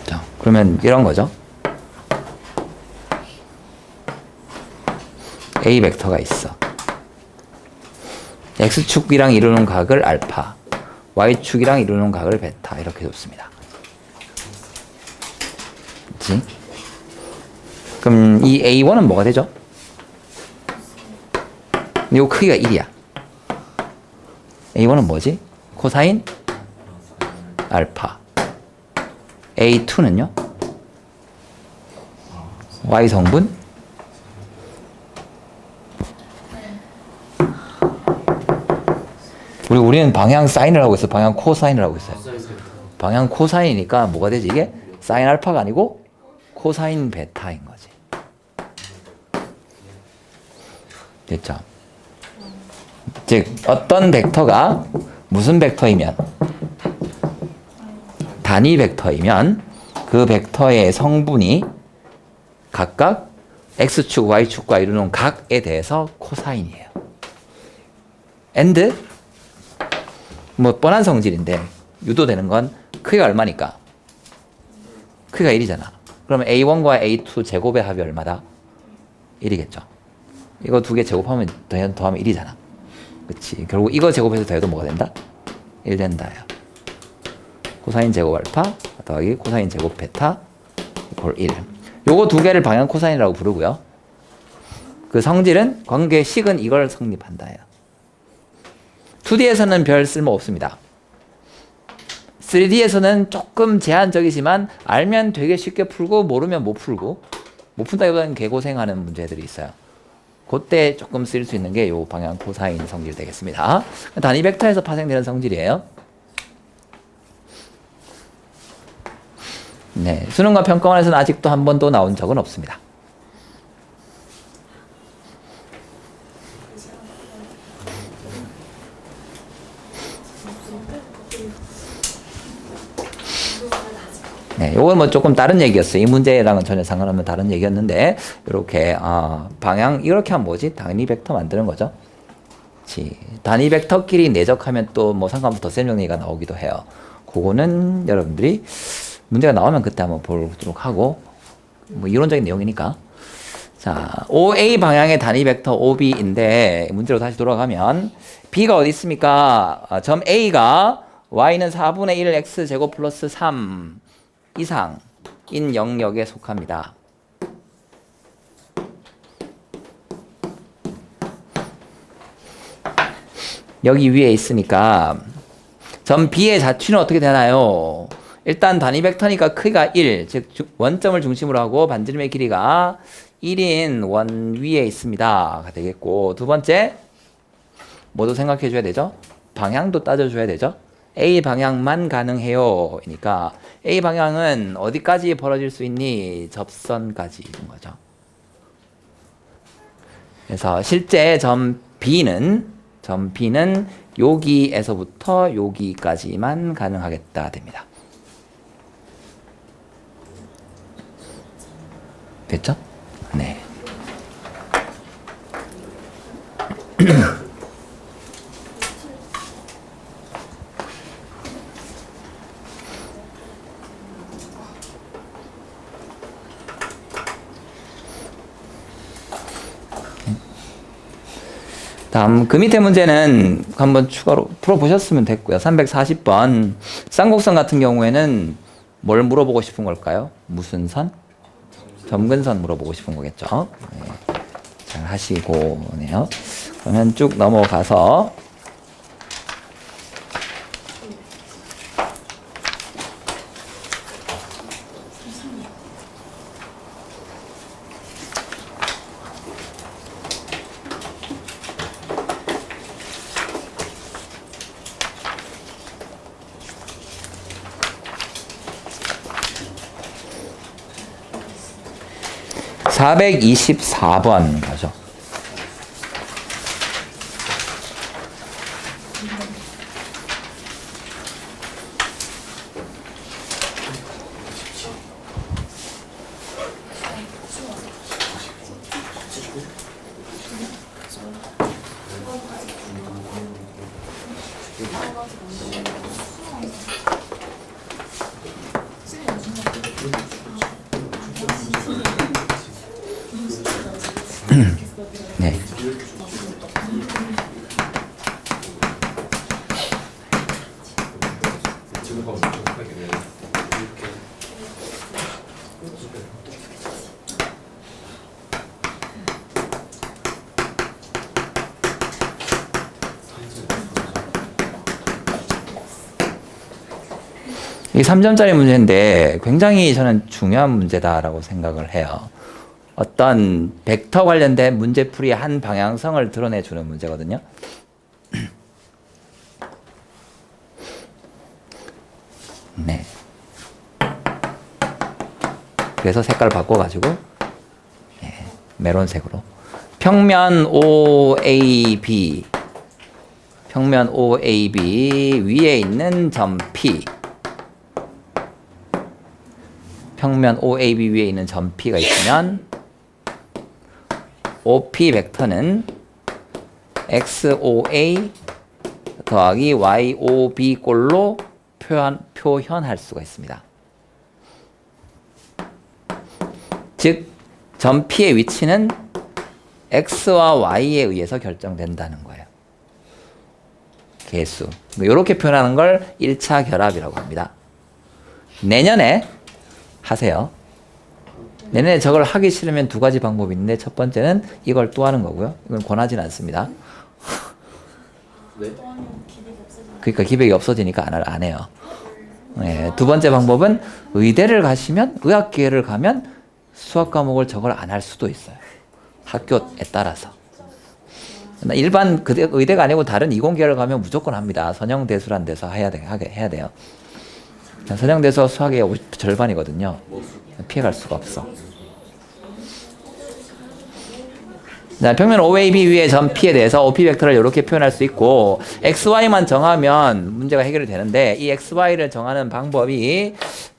자, 그러면 이런 거죠. A 벡터가 있어. X축이랑 이루는 각을 알파, Y축이랑 이루는 각을 베타 이렇게 줬습니다. 그치? 그럼 이 A1은 뭐가 되죠? 이 크기가 1이야. A1은 뭐지? 코사인 알파. A2는요? Y 성분 우리는 방향 사인을 하고 있어. 방향 코사인을 하고 있어요. 방향 코사인이니까 뭐가 되지? 이게 사인 알파가 아니고 코사인 베타인 거지. 됐죠? 즉 어떤 벡터가 무슨 벡터이면 단위 벡터이면 그 벡터의 성분이 각각 X축, Y축과 이루는 각에 대해서 코사인이에요. and 뭐 뻔한 성질인데 유도되는 건 크기가 얼마니까? 크기가 1이잖아. 그러면 A1과 A2 제곱의 합이 얼마다? 1이겠죠. 이거 두 개 제곱하면 더하면 1이잖아. 그치. 결국 이거 제곱해서 더해도 뭐가 된다? 1 된다요. 코사인 제곱 알파 더하기 코사인 제곱 베타 이퀄 1. 요거 두 개를 방향 코사인이라고 부르고요. 그 성질은 관계식은 이걸 성립한다요. 2D에서는 별 쓸모 없습니다. 3D에서는 조금 제한적이지만 알면 되게 쉽게 풀고 모르면 못 풀고 못 푼다기보다는 개고생하는 문제들이 있어요. 그때 조금 쓸 수 있는 게 요 방향 코사인 성질 되겠습니다. 단위 벡터에서 파생되는 성질이에요. 네, 수능과 평가원에서는 아직도 한 번도 나온 적은 없습니다. 네, 요건 뭐 조금 다른 얘기였어요. 이 문제랑은 전혀 상관없는 다른 얘기였는데, 이렇게, 방향, 이렇게 하면 뭐지? 단위 벡터 만드는 거죠. 단위 벡터끼리 내적하면 또 뭐 상관부터 설명얘기가 나오기도 해요. 그거는 여러분들이 문제가 나오면 그때 한번 보도록 하고, 뭐 이론적인 내용이니까. 자, OA 방향의 단위 벡터 OB인데, 문제로 다시 돌아가면, B가 어디 있습니까? 점 A가 Y는 4분의 1 X제곱 플러스 3 이상인 영역에 속합니다. 여기 위에 있으니까 점 B의 자취는 어떻게 되나요? 일단 단위 벡터니까 크기가 1, 즉 원점을 중심으로 하고 반지름의 길이가 1인 원 위에 있습니다. 가 되겠고, 두 번째 뭐도 생각해 줘야 되죠? 방향도 따져줘야 되죠? A 방향만 가능해요. 그러니까 A 방향은 어디까지 벌어질 수 있니? 접선까지인 거죠. 그래서 실제 점 B는 여기에서부터 여기까지만 가능하겠다 됩니다. 됐죠? 네. 다음 그 밑에 문제는 한번 추가로 풀어보셨으면 됐고요. 340번 쌍곡선 같은 경우에는 뭘 물어보고 싶은 걸까요? 무슨 선? 점근선 물어보고 싶은 거겠죠. 네. 잘 하시고네요. 그러면 쭉 넘어가서 (424번) 가죠. 네. 이 3점짜리 문제인데 굉장히 저는 중요한 문제다라고 생각을 해요. 어떤 벡터 관련된 문제풀이의 한 방향성을 드러내주는 문제거든요. 네. 그래서 색깔 바꿔가지고 네, 메론색으로 평면 OAB 위에 있는 점 P, 평면 OAB 위에 있는 점 P가 있으면 OP 벡터는 XOA 더하기 YOB 꼴로 표현할 수가 있습니다. 즉, 점 P의 위치는 X와 Y에 의해서 결정된다는 거예요. 개수. 이렇게 표현하는 걸 1차 결합이라고 합니다. 내년에 하세요. 내년에 저걸 하기 싫으면 두 가지 방법이 있는데, 첫 번째는 이걸 또 하는 거고요. 이건 권하지는 않습니다. 네? 그러니까 기백이 없어지니까 안 해요. 네, 두 번째 방법은 의대를 가시면, 의학기회를 가면 수학 과목을 저걸 안 할 수도 있어요. 학교에 따라서. 일반 의대가 아니고 다른 이공계열 가면 무조건 합니다. 선형대수란 데서 해야 돼요. 선형대수 수학의 절반이거든요. 피해갈 수가 없어. 자, 평면 OAB 위의 점 P에 대해서 OP 벡터를 이렇게 표현할 수 있고 XY만 정하면 문제가 해결이 되는데 이 XY를 정하는 방법이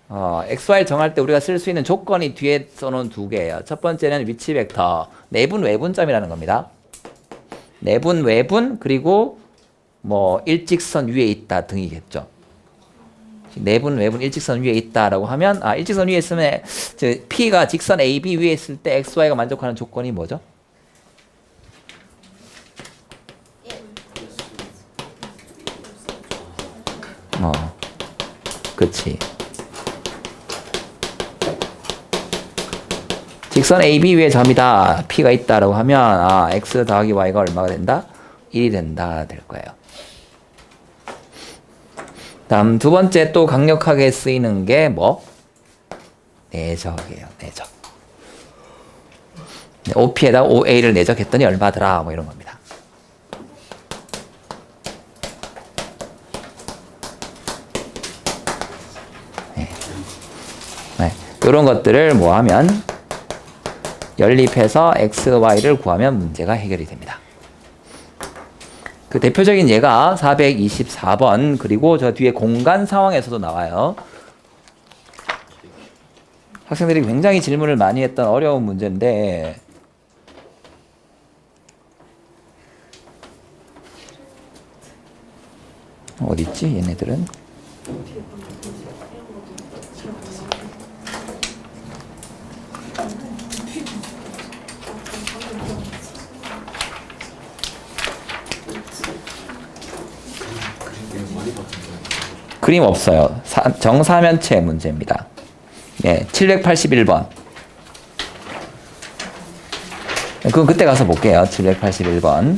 XY 정할 때 우리가 쓸 수 있는 조건이 뒤에 써놓은 두 개예요. 첫 번째는 위치 벡터, 내분 외분점이라는 겁니다. 내분 외분 그리고 뭐 일직선 위에 있다 등이겠죠. 내분 외분 일직선 위에 있다라고 하면 일직선 위에 있으면 P가 직선 AB 위에 있을 때 XY가 만족하는 조건이 뭐죠? 그치. 직선 AB 위에 점이다. P가 있다라고 하면 X 더하기 Y가 얼마가 된다? 1이 된다 될 거예요. 다음 두 번째 또 강력하게 쓰이는 게 뭐? 내적이에요. 내적. OP에다 OA를 내적했더니 얼마더라 뭐 이런 겁니다. 이런 것들을 뭐 하면 연립해서 x, y를 구하면 문제가 해결이 됩니다. 그 대표적인 예가 424번 그리고 저 뒤에 공간 상황에서도 나와요. 학생들이 굉장히 질문을 많이 했던 어려운 문제인데 어디 있지 얘네들은? 그림 없어요. 정사면체 문제입니다. 네, 781번. 그건 그때 가서 볼게요. 781번.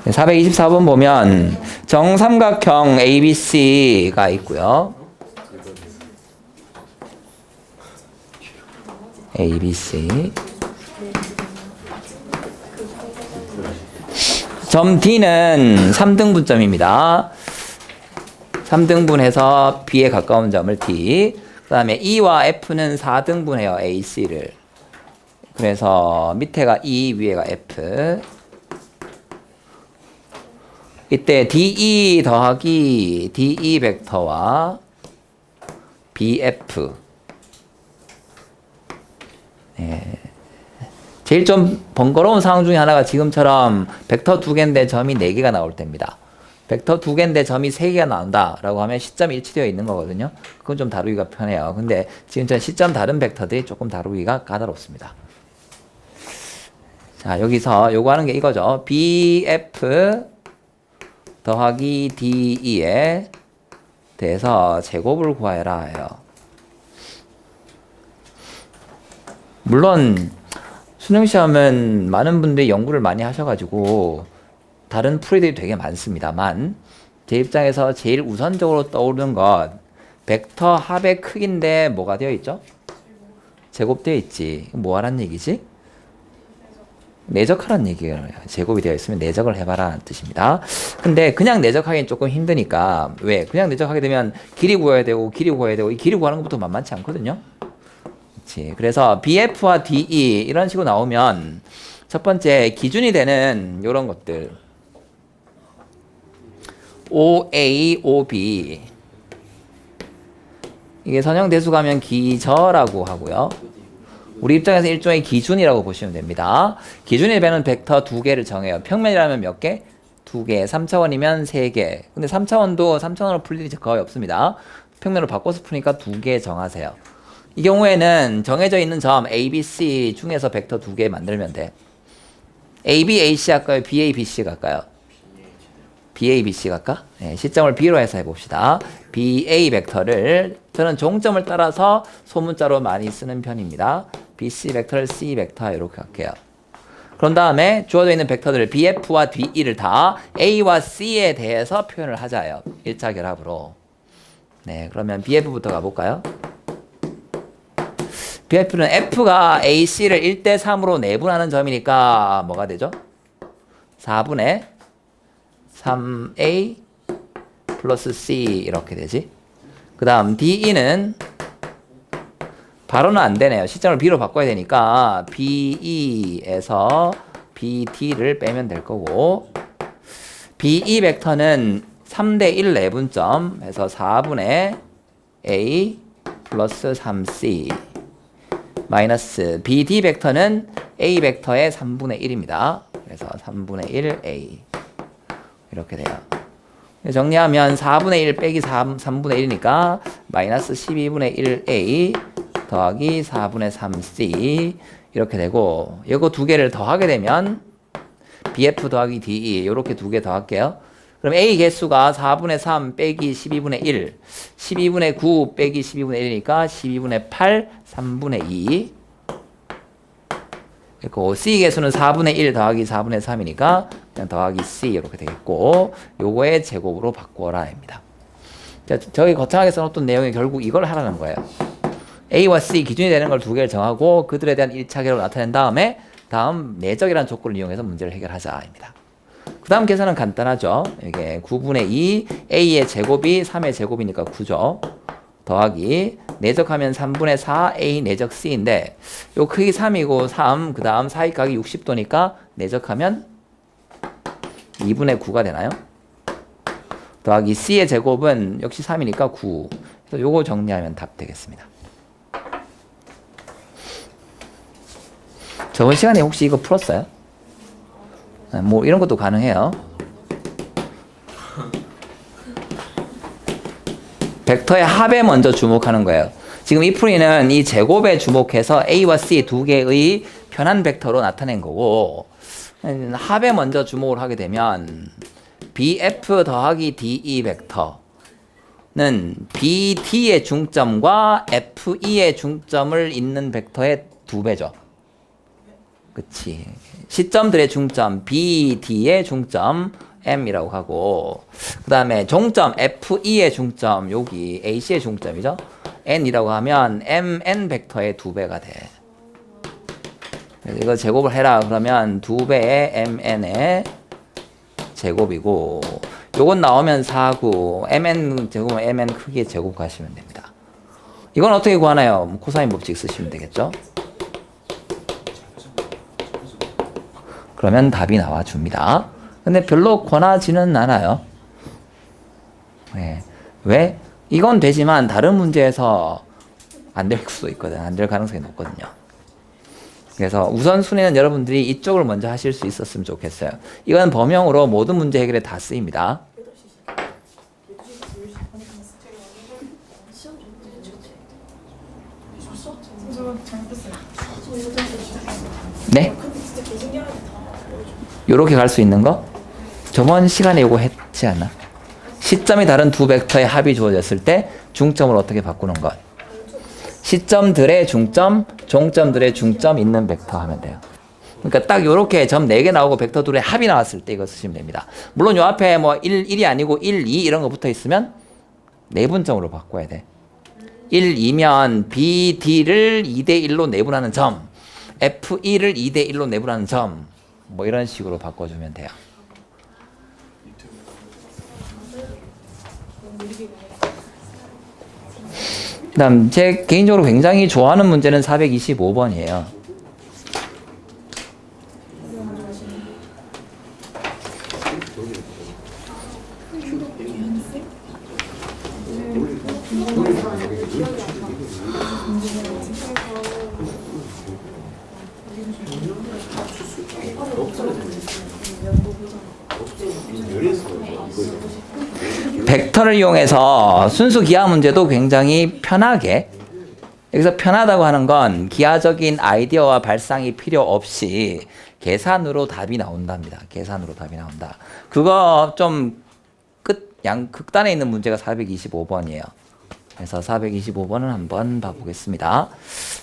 네, 424번 보면 정삼각형 ABC가 있고요. ABC 점 D는 3등분점입니다. 3등분해서 B에 가까운 점을 D 그 다음에 E와 F는 4등분해요. AC를 그래서 밑에가 E 위에가 F 이때 DE 더하기 DE 벡터와 BF 제일 좀 번거로운 상황 중에 하나가 지금처럼 벡터 2개인데 점이 4개가 나올 때입니다. 벡터 2개인데 점이 3개가 나온다라고 하면 시점이 일치되어 있는 거거든요. 그건 좀 다루기가 편해요. 근데 지금처럼 시점 다른 벡터들이 조금 다루기가 까다롭습니다. 자, 여기서 요거 하는 게 이거죠. BF 더하기 DE에 대해서 제곱을 구하여라 해요. 물론 수능시험은 많은 분들이 연구를 많이 하셔가지고 다른 풀이들이 되게 많습니다만 제 입장에서 제일 우선적으로 떠오르는 것 벡터 합의 크기인데 뭐가 되어 있죠? 제곱되어 있지. 뭐 하란 얘기지? 내적하란 얘기예요. 제곱이 되어 있으면 내적을 해봐라는 뜻입니다. 근데 그냥 내적하기는 조금 힘드니까 왜? 그냥 내적하게 되면 길이 구해야 되고 길이 구해야 되고 이 길이 구하는 것부터 만만치 않거든요. 그렇지. 그래서 BF와 DE 이런 식으로 나오면 첫 번째 기준이 되는 이런 것들 OA, OB 이게 선형대수 가면 기저라고 하고요. 우리 입장에서 일종의 기준이라고 보시면 됩니다. 기준이 되는 벡터 2개를 정해요. 평면이라면 몇 개? 2개. 3차원이면 3개. 근데 3차원도 3차원으로 풀 일이 거의 없습니다. 평면으로 바꿔서 푸니까 2개 정하세요. 이 경우에는 정해져 있는 점 ABC 중에서 벡터 2개 만들면 돼. AB, AC 할까요? BA, BC 갈까요? BA, BC 갈까? 네, 시점을 B로 해서 해봅시다. BA 벡터를 저는 종점을 따라서 소문자로 많이 쓰는 편입니다. BC 벡터를 C 벡터 이렇게 할게요. 그런 다음에 주어져 있는 벡터들 BF와 DE를 다 A와 C에 대해서 표현을 하자요. 1차 결합으로. 네, 그러면 BF부터 가볼까요? BF는 F가 AC를 1대 3으로 내분하는 점이니까 뭐가 되죠? 4분의 3A 플러스 C 이렇게 되지. 그 다음 DE는 바로는 안 되네요. 시점을 B로 바꿔야 되니까 BE에서 BD를 빼면 될 거고, BE 벡터는 3대 1 내분점 해서 4분의 A 플러스 3C 마이너스 BD 벡터는 A 벡터의 3분의 1입니다. 그래서 3분의 1 A 이렇게 돼요. 정리하면 4분의 1 빼기 3분의 1이니까 마이너스 12분의 1 A 더하기 4분의 3C 이렇게 되고, 이거 두 개를 더하게 되면 BF 더하기 DE 이렇게 두 개 더할게요. 그럼 A 개수가 4분의 3 빼기 12분의 1, 12분의 9 빼기 12분의 1이니까 12분의 8, 3분의 2. 그리고 C 개수는 4분의 1 더하기 4분의 3이니까 그냥 더하기 C 이렇게 되겠고, 요거의 제곱으로 바꿔라입니다. 저희 거창하게 써놓던 내용이 결국 이걸 하라는 거예요. A와 C 기준이 되는 걸 두 개를 정하고 그들에 대한 1차 결합을 나타낸 다음에 다음 내적이라는 조건을 이용해서 문제를 해결하자입니다. 그 다음 계산은 간단하죠. 이게 9분의 2 A의 제곱이 3의 제곱이니까 9죠. 더하기 내적하면 3분의 4 A 내적 C인데 요 크기 3이고 3, 그 다음 사이각이 60도니까 내적하면 2분의 9가 되나요? 더하기 C의 제곱은 역시 3이니까 9. 그래서 요거 정리하면 답 되겠습니다. 저번 시간에 혹시 이거 풀었어요? 뭐 이런 것도 가능해요. 벡터의 합에 먼저 주목하는 거예요. 지금 이 풀이는 이 제곱에 주목해서 A와 C 두 개의 편한 벡터로 나타낸 거고, 합에 먼저 주목을 하게 되면 BF 더하기 DE 벡터는 BD의 중점과 FE의 중점을 잇는 벡터의 2배죠. 그치. 시점들의 중점 BD의 중점 M이라고 하고, 그 다음에 종점 FE의 중점 여기 AC의 중점이죠. N이라고 하면 MN 벡터의 2배가 돼. 이거 제곱을 해라 그러면 2배의 MN의 제곱이고, 요건 나오면 4구 MN 제곱은 MN 크기의 제곱 가시면 됩니다. 이건 어떻게 구하나요? 코사인 법칙 쓰시면 되겠죠. 그러면 답이 나와줍니다. 근데 별로 권하지는 않아요. 네. 왜? 이건 되지만 다른 문제에서 안 될 수도 있거든. 안 될 가능성이 높거든요. 그래서 우선순위는 여러분들이 이쪽을 먼저 하실 수 있었으면 좋겠어요. 이건 범용으로 모든 문제 해결에 다 쓰입니다. 네? 요렇게 갈 수 있는 거? 저번 시간에 요거 했지 않나? 시점이 다른 두 벡터의 합이 주어졌을 때 중점을 어떻게 바꾸는 것? 시점들의 중점, 종점들의 중점 있는 벡터 하면 돼요. 그러니까 딱 요렇게 점 4개 나오고 벡터 둘의 합이 나왔을 때 이거 쓰시면 됩니다. 물론 요 앞에 뭐 1이 아니고 1, 2 이런 거 붙어 있으면 내분점으로 바꿔야 돼. 1, 2면 BD를 2대 1로 내분하는 점, FE를 2대 1로 내분하는 점, 뭐 이런 식으로 바꿔주면 돼요. 그다음 제 개인적으로 굉장히 좋아하는 문제는 425번이에요. 벡터를 이용해서 순수 기하 문제도 굉장히 편하게, 여기서 편하다고 하는 건 기하적인 아이디어와 발상이 필요 없이 계산으로 답이 나온답니다. 계산으로 답이 나온다. 그거 좀 극단에 있는 문제가 425번이에요. 그래서 425번을 한번 봐보겠습니다.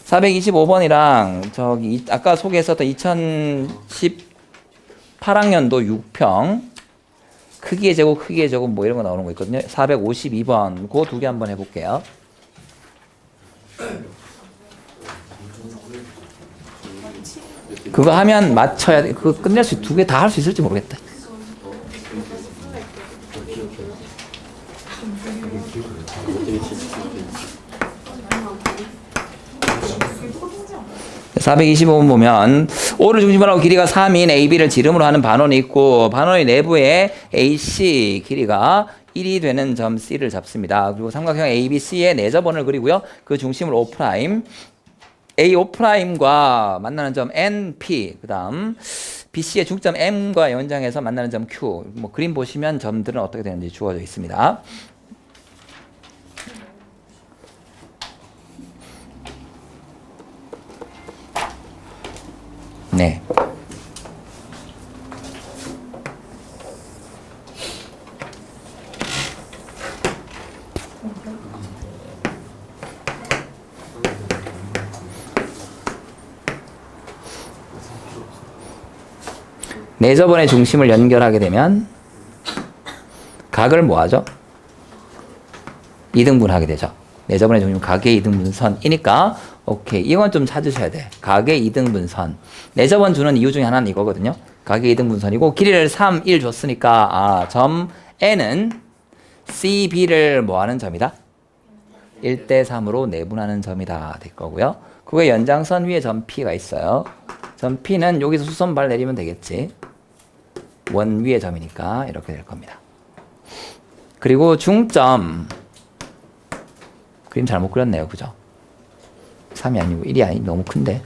425번이랑 저기 아까 소개했었던 2018학년도 6평 크기의 제곱, 크기의 제곱 뭐 이런 거 나오는 거 있거든요. 452번 그 두 개 한번 해볼게요. 그거 하면 맞춰야 돼. 그거 끝낼 수 두 개 다 할 수 있을지 모르겠다. (425번) 보면 O를 중심으로 하고 길이가 3인 AB를 지름으로 하는 반원이 있고 반원의 내부에 AC 길이가 1이 되는 점 C를 잡습니다. 그리고 삼각형 ABC의 내접원을 그리고요. 그 중심을 O', AO'과 만나는 점 NP, 그 다음 BC의 중점 M과 연장해서 만나는 점 Q. 뭐 그림 보시면 점들은 어떻게 되는지 주어져 있습니다. 네. 내접원의 중심을 연결하게 되면 각을 뭐하죠? 이등분하게 되죠. 내접원의 중심 각의 이등분선이니까 오케이. 이건 좀 찾으셔야 돼. 각의 이등분선. 내접원 주는 이유 중에 하나는 이거거든요. 각의 이등분선이고 길이를 3, 1 줬으니까 점 N은 CB를 뭐하는 점이다? 1대 3으로 내분하는 점이다 될 거고요. 그거의 연장선 위에 점 P가 있어요. 점 P는 여기서 수선발 내리면 되겠지. 원 위의 점이니까 이렇게 될 겁니다. 그리고 중점 그림 잘못 그렸네요. 그죠? 3이 아니고 1이 아니 너무 큰데.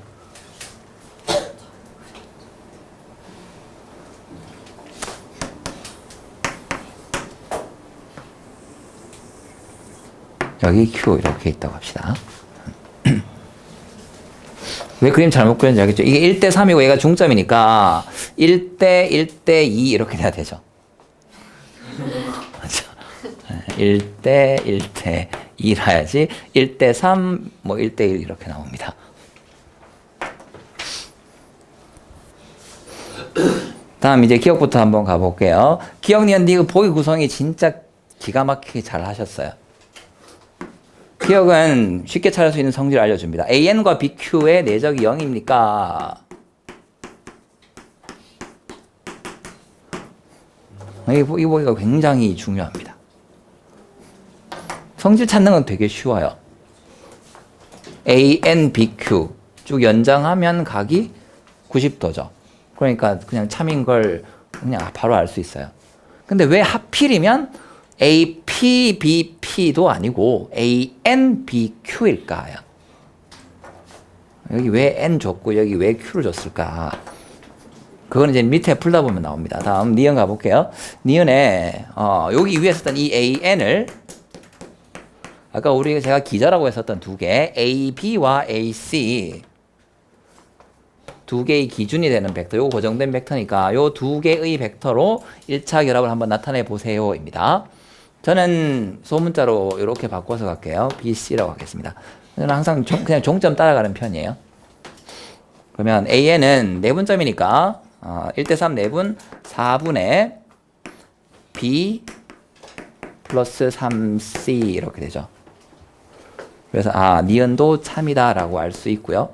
여기 Q 이렇게 있다고 합시다. 왜 그림 잘못 그렸는지 알겠죠? 이게 1대 3이고 얘가 중점이니까 1대 1대 2 이렇게 돼야 되죠. 맞죠? 1대 1대 2라 해야지 1대 3, 뭐 1대 1 이렇게 나옵니다. 다음 이제 기억부터 한번 가볼게요. 기억 니은 그 보기 구성이 진짜 기가 막히게 잘 하셨어요. 기억은 쉽게 찾을 수 있는 성질을 알려줍니다. AN과 BQ의 내적이 0입니까? 이 보기가 굉장히 중요합니다. 성질 찾는 건 되게 쉬워요. AN, BQ 쭉 연장하면 각이 90도죠. 그러니까 그냥 참인 걸 그냥 바로 알 수 있어요. 근데 왜 하필이면 AP, BP도 아니고 AN, BQ일까요? 여기 왜 N 줬고 여기 왜 Q를 줬을까? 그건 이제 밑에 풀다 보면 나옵니다. 다음 니은 가볼게요. 니은에 여기 위에 썼던 이 AN을 아까 제가 기저라고 했었던 두 개 AB와 AC 두 개의 기준이 되는 벡터, 요거 고정된 벡터니까 요 두 개의 벡터로 1차 결합을 한번 나타내 보세요 입니다. 저는 소문자로 이렇게 바꿔서 갈게요. BC라고 하겠습니다. 저는 항상 그냥 종점 따라가는 편이에요. 그러면 AN은 내분점이니까 1대 3 내분 4분의 B 플러스 3C 이렇게 되죠. 그래서 니은도 참이다 라고 알 수 있고요.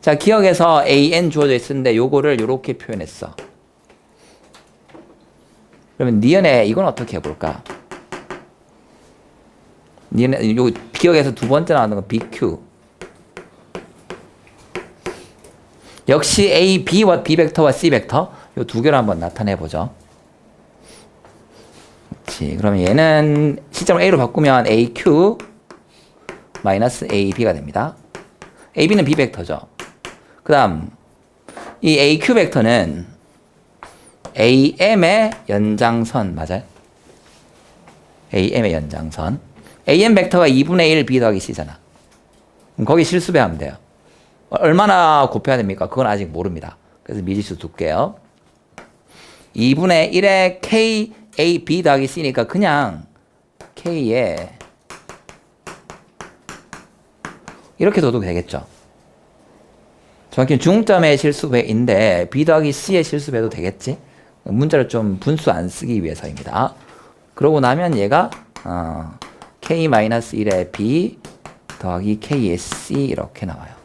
자, 기억에서 AN 주어져 있었는데 요거를 이렇게 표현했어. 그러면 니은에 이건 어떻게 해볼까? 니은에 요 기억에서 두 번째 나오는 건 BQ. 역시 A, B와 B 벡터와 C 벡터 요 두 개를 한번 나타내 보죠. 그렇지. 그러면 얘는 시점을 A로 바꾸면 AQ 마이너스 AB가 됩니다. AB는 B 벡터죠. 그 다음 이 AQ 벡터는 AM의 연장선 맞아요? AM의 연장선. AM 벡터가 2분의 1 B 더하기 C잖아. 그럼 거기 실수배하면 돼요. 얼마나 곱해야 됩니까? 그건 아직 모릅니다. 그래서 미지수 둘게요. 2분의 1의 K, A, B 더하기 C니까 그냥 K에 이렇게 둬도 되겠죠. 정확히 중점의 실수배인데 B 더하기 C의 실수배도 되겠지. 문자를 좀 분수 안 쓰기 위해서입니다. 그러고 나면 얘가 K-1의 B 더하기 K의 C 이렇게 나와요.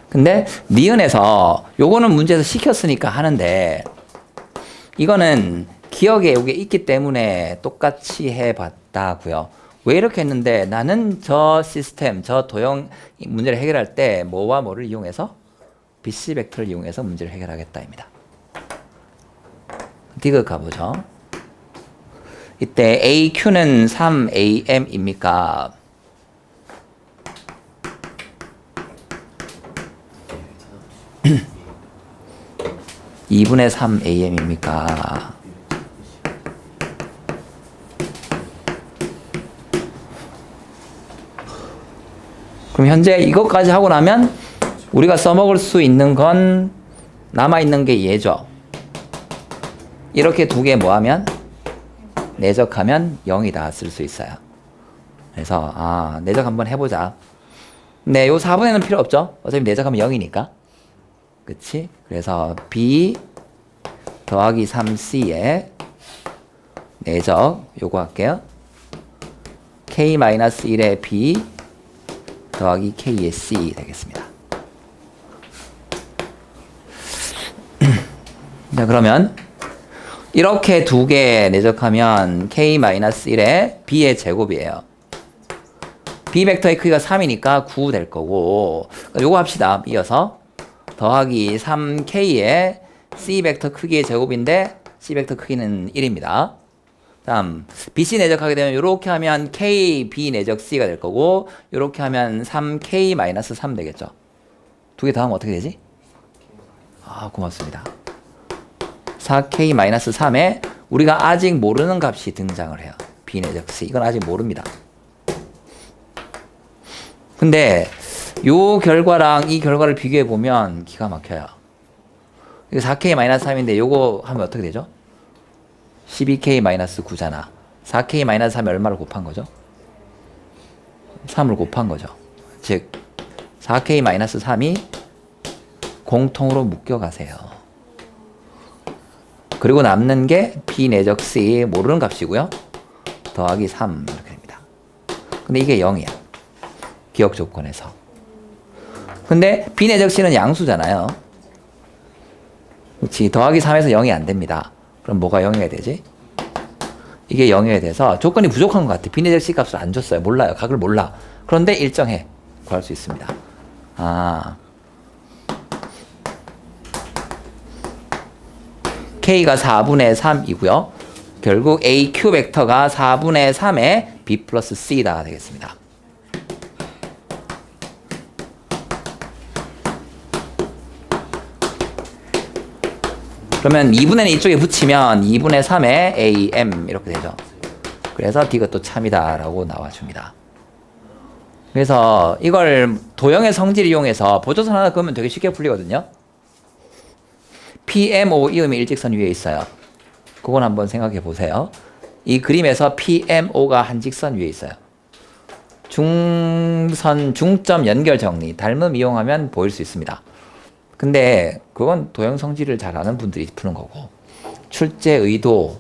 근데 니은에서 요거는 문제에서 시켰으니까 하는데 이거는 기억에 요게 있기 때문에 똑같이 해봤다고요. 왜 이렇게 했는데 나는 저 시스템, 저 도형 문제를 해결할 때 뭐와 뭐를 이용해서 BC 벡터를 이용해서 문제를 해결하겠다입니다. 디귿 가보죠. 이때 AQ는 3AM입니까? 2분의 3AM입니까? 그럼 현재 이것까지 하고 나면 우리가 써먹을 수 있는 건 남아있는 게 얘죠. 이렇게 두 개 뭐하면 내적하면 0이다 쓸 수 있어요. 그래서 내적 한번 해보자. 네, 요 4분의는 필요 없죠. 어차피 내적하면 0이니까. 그치? 그래서 B 더하기 3C에 내적 요거 할게요. K-1의 B 더하기 K의 C 되겠습니다. 자, 그러면 이렇게 두 개 내적하면 K-1의 B의 제곱이에요. B 벡터의 크기가 3이니까 9 될 거고, 요거 합시다. 이어서 더하기 3K의 C 벡터 크기의 제곱인데 C 벡터 크기는 1입니다. 다음 BC 내적하게 되면 이렇게 하면 K, B 내적 C가 될 거고, 이렇게 하면 3K-3 되겠죠. 두 개 더하면 어떻게 되지? 고맙습니다. 4K-3에 우리가 아직 모르는 값이 등장을 해요. B 내적 C. 이건 아직 모릅니다. 근데 요 결과랑 이 결과를 비교해 보면 기가 막혀요. 이거 4K-3인데 요거 하면 어떻게 되죠? 12K-9잖아. 4K-3에 얼마를 곱한 거죠? 3을 곱한 거죠. 즉 4K-3이 공통으로 묶여가세요. 그리고 남는 게 B 내적 C 모르는 값이고요. 더하기 3 이렇게 됩니다. 근데 이게 0이야. 기억 조건에서. 근데 B 내적 C는 양수잖아요. 그렇지. 더하기 3에서 0이 안 됩니다. 그럼 뭐가 0이 되지? 이게 0이 돼서 조건이 부족한 것 같아. B 내적 C 값을 안 줬어요. 몰라요. 각을 몰라. 그런데 일정해. 구할 수 있습니다. K가 4분의 3이고요. 결국 AQ 벡터가 4분의 3의 B 플러스 C다 되겠습니다. 그러면 2분의는 이쪽에 붙이면 2분의 3의 AM 이렇게 되죠. 그래서 D가 참이다 라고 나와줍니다. 그래서 이걸 도형의 성질을 이용해서 보조선 하나 그으면 되게 쉽게 풀리거든요. PMO 이음이 일직선 위에 있어요. 그건 한번 생각해 보세요. 이 그림에서 PMO가 한 직선 위에 있어요. 중점 연결 정리, 닮음 이용하면 보일 수 있습니다. 근데 그건 도형 성질을 잘 아는 분들이 푸는 거고, 출제 의도,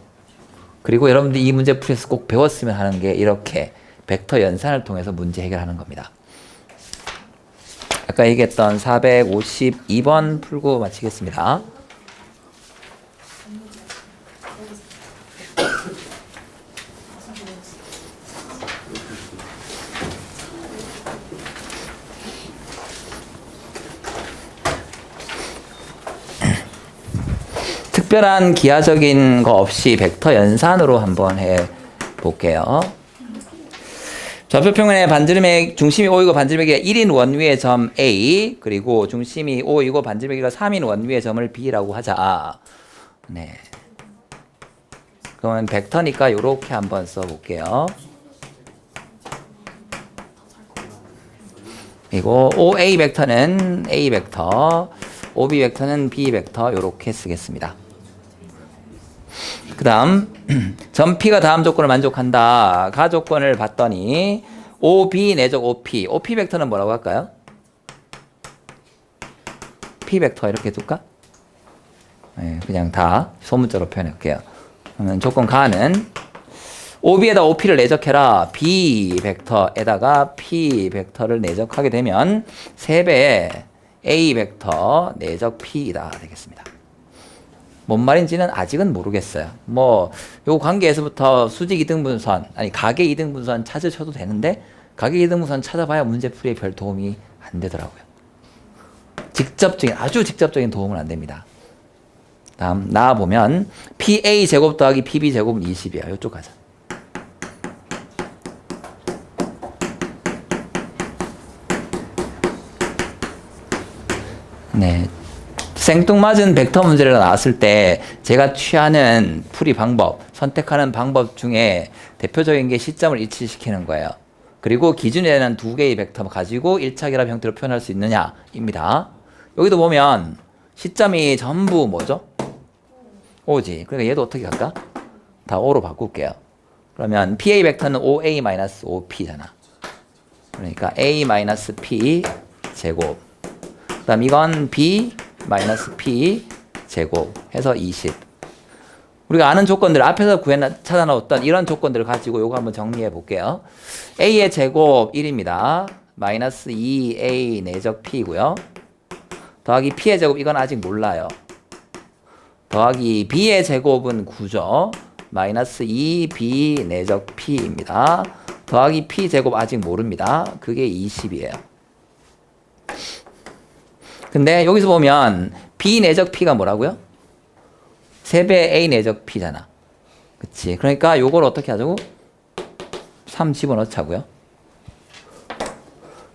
그리고 여러분들이 이 문제 풀이에서 꼭 배웠으면 하는 게 이렇게 벡터 연산을 통해서 문제 해결하는 겁니다. 아까 얘기했던 452번 풀고 마치겠습니다. 특별한 기하적인 거 없이 벡터 연산으로 한번 해 볼게요. 좌표평면의 반지름의 중심이 5이고 반지름의 길이가 1인 원위의 점 A, 그리고 중심이 5이고 반지름의 길이가 3인 원위의 점을 B라고 하자. 네. 그러면 벡터니까 이렇게 한번 써볼게요. 그리고 OA 벡터는 A 벡터, OB 벡터는 B 벡터 이렇게 쓰겠습니다. 그 다음 점 P가 다음 조건을 만족한다. 가 조건을 봤더니 OB 내적 OP. OP 벡터는 뭐라고 할까요? P 벡터 이렇게 둘까? 네, 그냥 다 소문자로 표현할게요. 그러면 조건 가는 OB에다 OP를 내적해라. B 벡터에다가 P 벡터를 내적하게 되면 3배의 A 벡터 내적 P이다 되겠습니다. 뭔 말인지는 아직은 모르겠어요. 뭐 요 관계에서부터 수직 이등분선, 아니 가계 이등분선 찾으셔도 되는데 가계 이등분선 찾아봐야 문제풀이에 별 도움이 안 되더라고요. 아주 직접적인 도움은 안 됩니다. 다음 나와보면 PA 제곱 더하기 PB 제곱은 20이야. 이쪽 가자. 네. 생뚱맞은 벡터 문제를 나왔을 때 제가 취하는 풀이 방법, 선택하는 방법 중에 대표적인 게 시점을 일치시키는 거예요. 그리고 기준이 되는 두 개의 벡터 가지고 1차 결합 형태로 표현할 수 있느냐입니다. 여기도 보면 시점이 전부 뭐죠? O지. 그러니까 얘도 어떻게 갈까? 다 O로 바꿀게요. 그러면 PA 벡터는 OA-OP잖아. 그러니까 A-P 제곱. 그 다음 이건 B-P 제곱 해서 20. 우리가 아는 조건들 앞에서 찾아 나왔던 이런 조건들을 가지고 요거 한번 정리해 볼게요. A의 제곱 1입니다. 마이너스 2A 내적 P고요. 더하기 P의 제곱 이건 아직 몰라요. 더하기 B의 제곱은 9죠. 마이너스 2B 내적 P입니다. 더하기 P 제곱 아직 모릅니다. 그게 20이에요. 근데 여기서 보면 B 내적 P가 뭐라고요? 3배 A 내적 P잖아. 그치? 그러니까 요걸 어떻게 하자고? 3 집어넣자고요.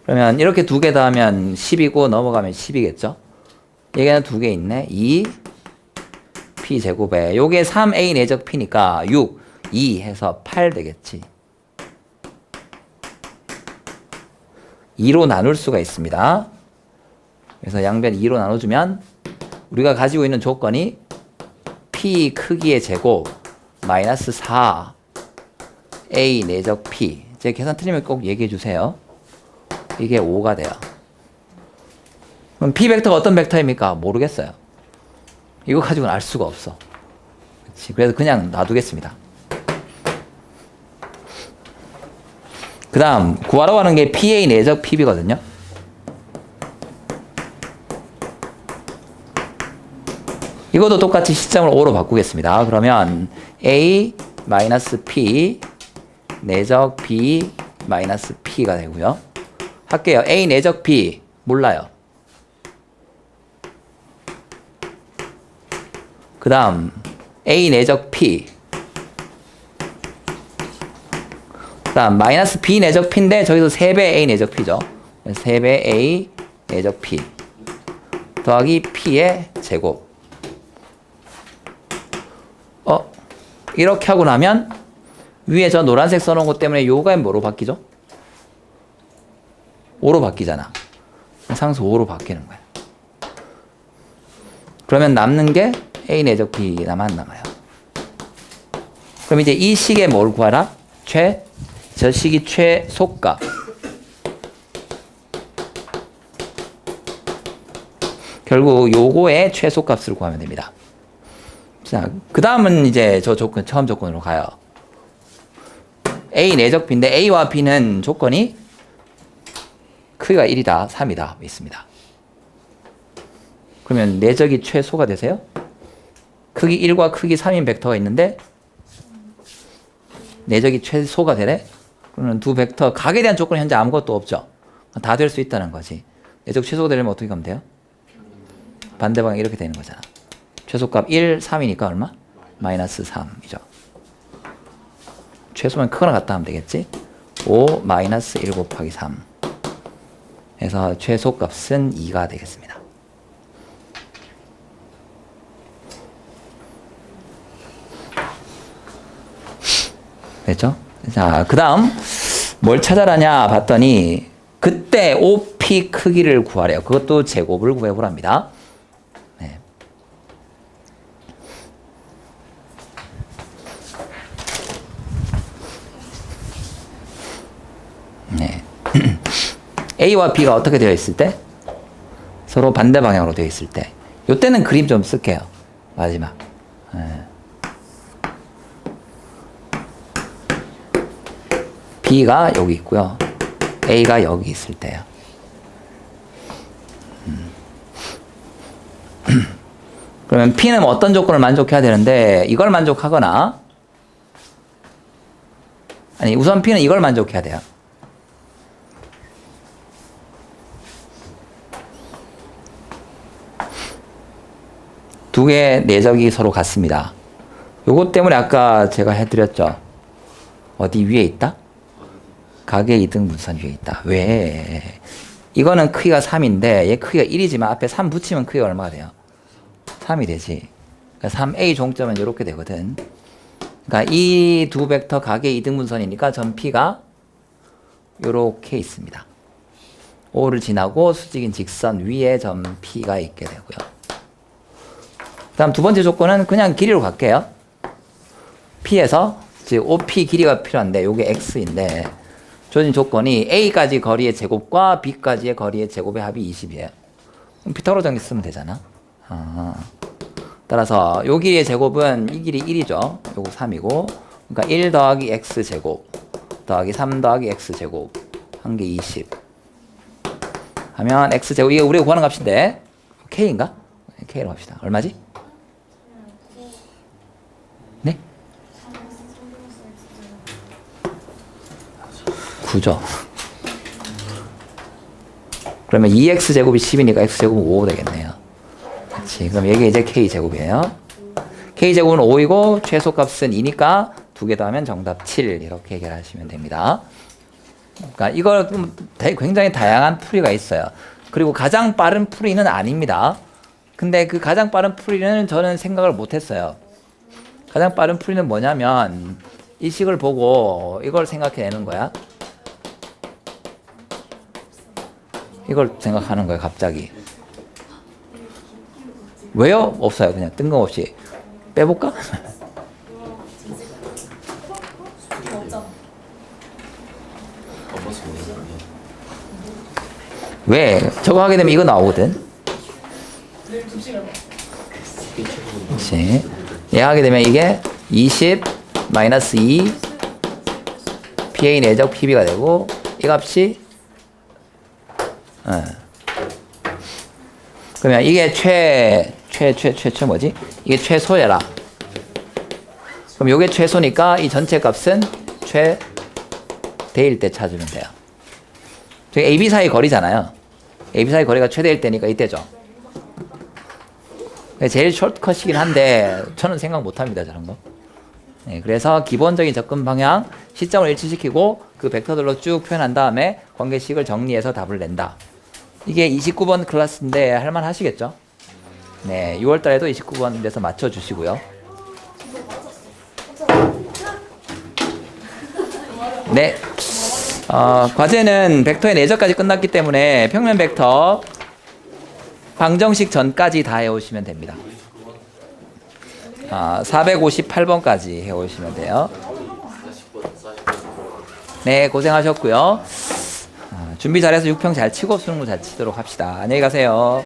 그러면 이렇게 두 개 더하면 10이고 넘어가면 10이겠죠? 얘기는 두 개 있네. 2 P 제곱에 요게 3A 내적 P니까 6, 2 해서 8 되겠지. 2로 나눌 수가 있습니다. 그래서 양변 2로 나눠주면 우리가 가지고 있는 조건이 P 크기의 제곱 마이너스 4 A 내적 P. 제 계산 틀리면 꼭 얘기해 주세요. 이게 5가 돼요. 그럼 P 벡터가 어떤 벡터입니까? 모르겠어요. 이거 가지고는 알 수가 없어. 그치? 그래서 그냥 놔두겠습니다. 그 다음 구하라고 하는 게 PA 내적 PB거든요. 이것도 똑같이 시점을 5로 바꾸겠습니다. 그러면 A-P 내적 B-P가 되고요. 할게요. A 내적 B 몰라요. 그 다음 A 내적 P 그 다음 마이너스 B 내적 P인데 저기서 3배 A 내적 P죠. 3배 A 내적 P 더하기 P의 제곱. 이렇게 하고 나면 위에 저 노란색 써놓은 것 때문에 요가 뭐로 바뀌죠? 5로 바뀌잖아. 상수 5로 바뀌는 거야. 그러면 남는 게 A 내적 B나만 남아요. 그럼 이제 이 식에 뭘 구하라? 저 식이 최소값. 결국 요거의 최소값을 구하면 됩니다. 자, 그 다음은 이제 저 조건, 처음 조건으로 가요. A 내적 B인데 A와 B는 조건이 크기가 1이다, 3이다 있습니다. 그러면 내적이 최소가 되세요? 크기 1과 크기 3인 벡터가 있는데 내적이 최소가 되래? 그러면 두 벡터 각에 대한 조건은 현재 아무것도 없죠. 다 될 수 있다는 거지. 내적 최소가 되려면 어떻게 하면 돼요? 반대 방향 이렇게 되는 거잖아. 최소값 1, 3이니까 얼마? 마이너스 3이죠. 최소면 크거나 같다 하면 되겠지? 5 마이너스 1 곱하기 3 해서 최소값은 2가 되겠습니다. 됐죠? 자, 그 다음 뭘 찾아라냐 봤더니 그때 OP 크기를 구하래요. 그것도 제곱을 구해보랍니다. 네. A와 B가 어떻게 되어 있을 때? 서로 반대 방향으로 되어 있을 때. 요때는 그림 좀 쓸게요. 마지막. 예. B가 여기 있고요. A가 여기 있을 때요. 그러면 P는 어떤 조건을 만족해야 되는데 이걸 만족하거나 아니 우선 P는 이걸 만족해야 돼요. 두 개의 내적이 서로 같습니다. 요것 때문에 아까 제가 해드렸죠. 어디 위에 있다? 가계 이등 분선 위에 있다. 왜? 이거는 크기가 3인데 얘 크기가 1이지만 앞에 3 붙이면 크기가 얼마가 돼요? 3이 되지. 그러니까 3A 종점은 이렇게 되거든. 그러니까 이 두 벡터 가계 이등 분선이니까 점 P가 이렇게 있습니다. O를 지나고 수직인 직선 위에 점 P가 있게 되고요. 다음 두 번째 조건은 그냥 길이로 갈게요. P에서 즉 OP 길이가 필요한데 요게 X인데 주어진 조건이 A까지 거리의 제곱과 B까지의 거리의 제곱의 합이 20이에요. 그럼 피타고라 정리 쓰면 되잖아. 따라서 요 길이의 제곱은 이 길이 1이죠. 요거 3이고 그러니까 1 더하기 X제곱 더하기 3 더하기 X제곱 한 게 20 하면 X제곱 이게 우리가 구하는 값인데 K인가? K로 합시다. 얼마지? 네? 9죠. 그러면 2x제곱이 10이니까 x제곱은 5 되겠네요. 그렇지. 그럼 이게 이제 k제곱이에요. k제곱은 5이고 최소값은 2니까 두 개 더하면 정답 7 이렇게 해결하시면 됩니다. 그러니까 이걸 굉장히 다양한 풀이가 있어요. 그리고 가장 빠른 풀이는 아닙니다. 근데 그 가장 빠른 풀이는 저는 생각을 못했어요. 가장 빠른 풀이는 뭐냐면 이 식을 보고 이걸 생각해내는 거야. 이걸 생각하는 거예요. 갑자기. 왜요? 없어요. 그냥 뜬금없이 빼볼까? 왜? 저거 하게 되면 이거 나오거든. 그렇지. 얘 하게 되면 이게 20 마이너스 2 PA 내적 PB가 되고 이 값이 그러면 이게 최 뭐지? 이게 최소야라. 그럼 요게 최소니까 이 전체 값은 최대일 때 찾으면 돼요. 저기 AB 사이 거리잖아요. AB 사이 거리가 최대일 때니까 이때죠. 제일 숏컷이긴 한데 저는 생각 못합니다. 저런 거. 네, 그래서 기본적인 접근 방향 시점을 일치시키고 그 벡터들로 쭉 표현한 다음에 관계식을 정리해서 답을 낸다. 이게 29번 클래스인데 할만 하시겠죠? 네, 6월 달에도 29번 돼서 맞춰주시고요. 네, 과제는 벡터의 내적까지 끝났기 때문에 평면 벡터 방정식 전까지 다 해오시면 됩니다. 458번까지 해오시면 돼요. 네, 고생하셨고요. 준비 잘해서 6평 잘 치고 수능도 잘 치도록 합시다. 안녕히 가세요.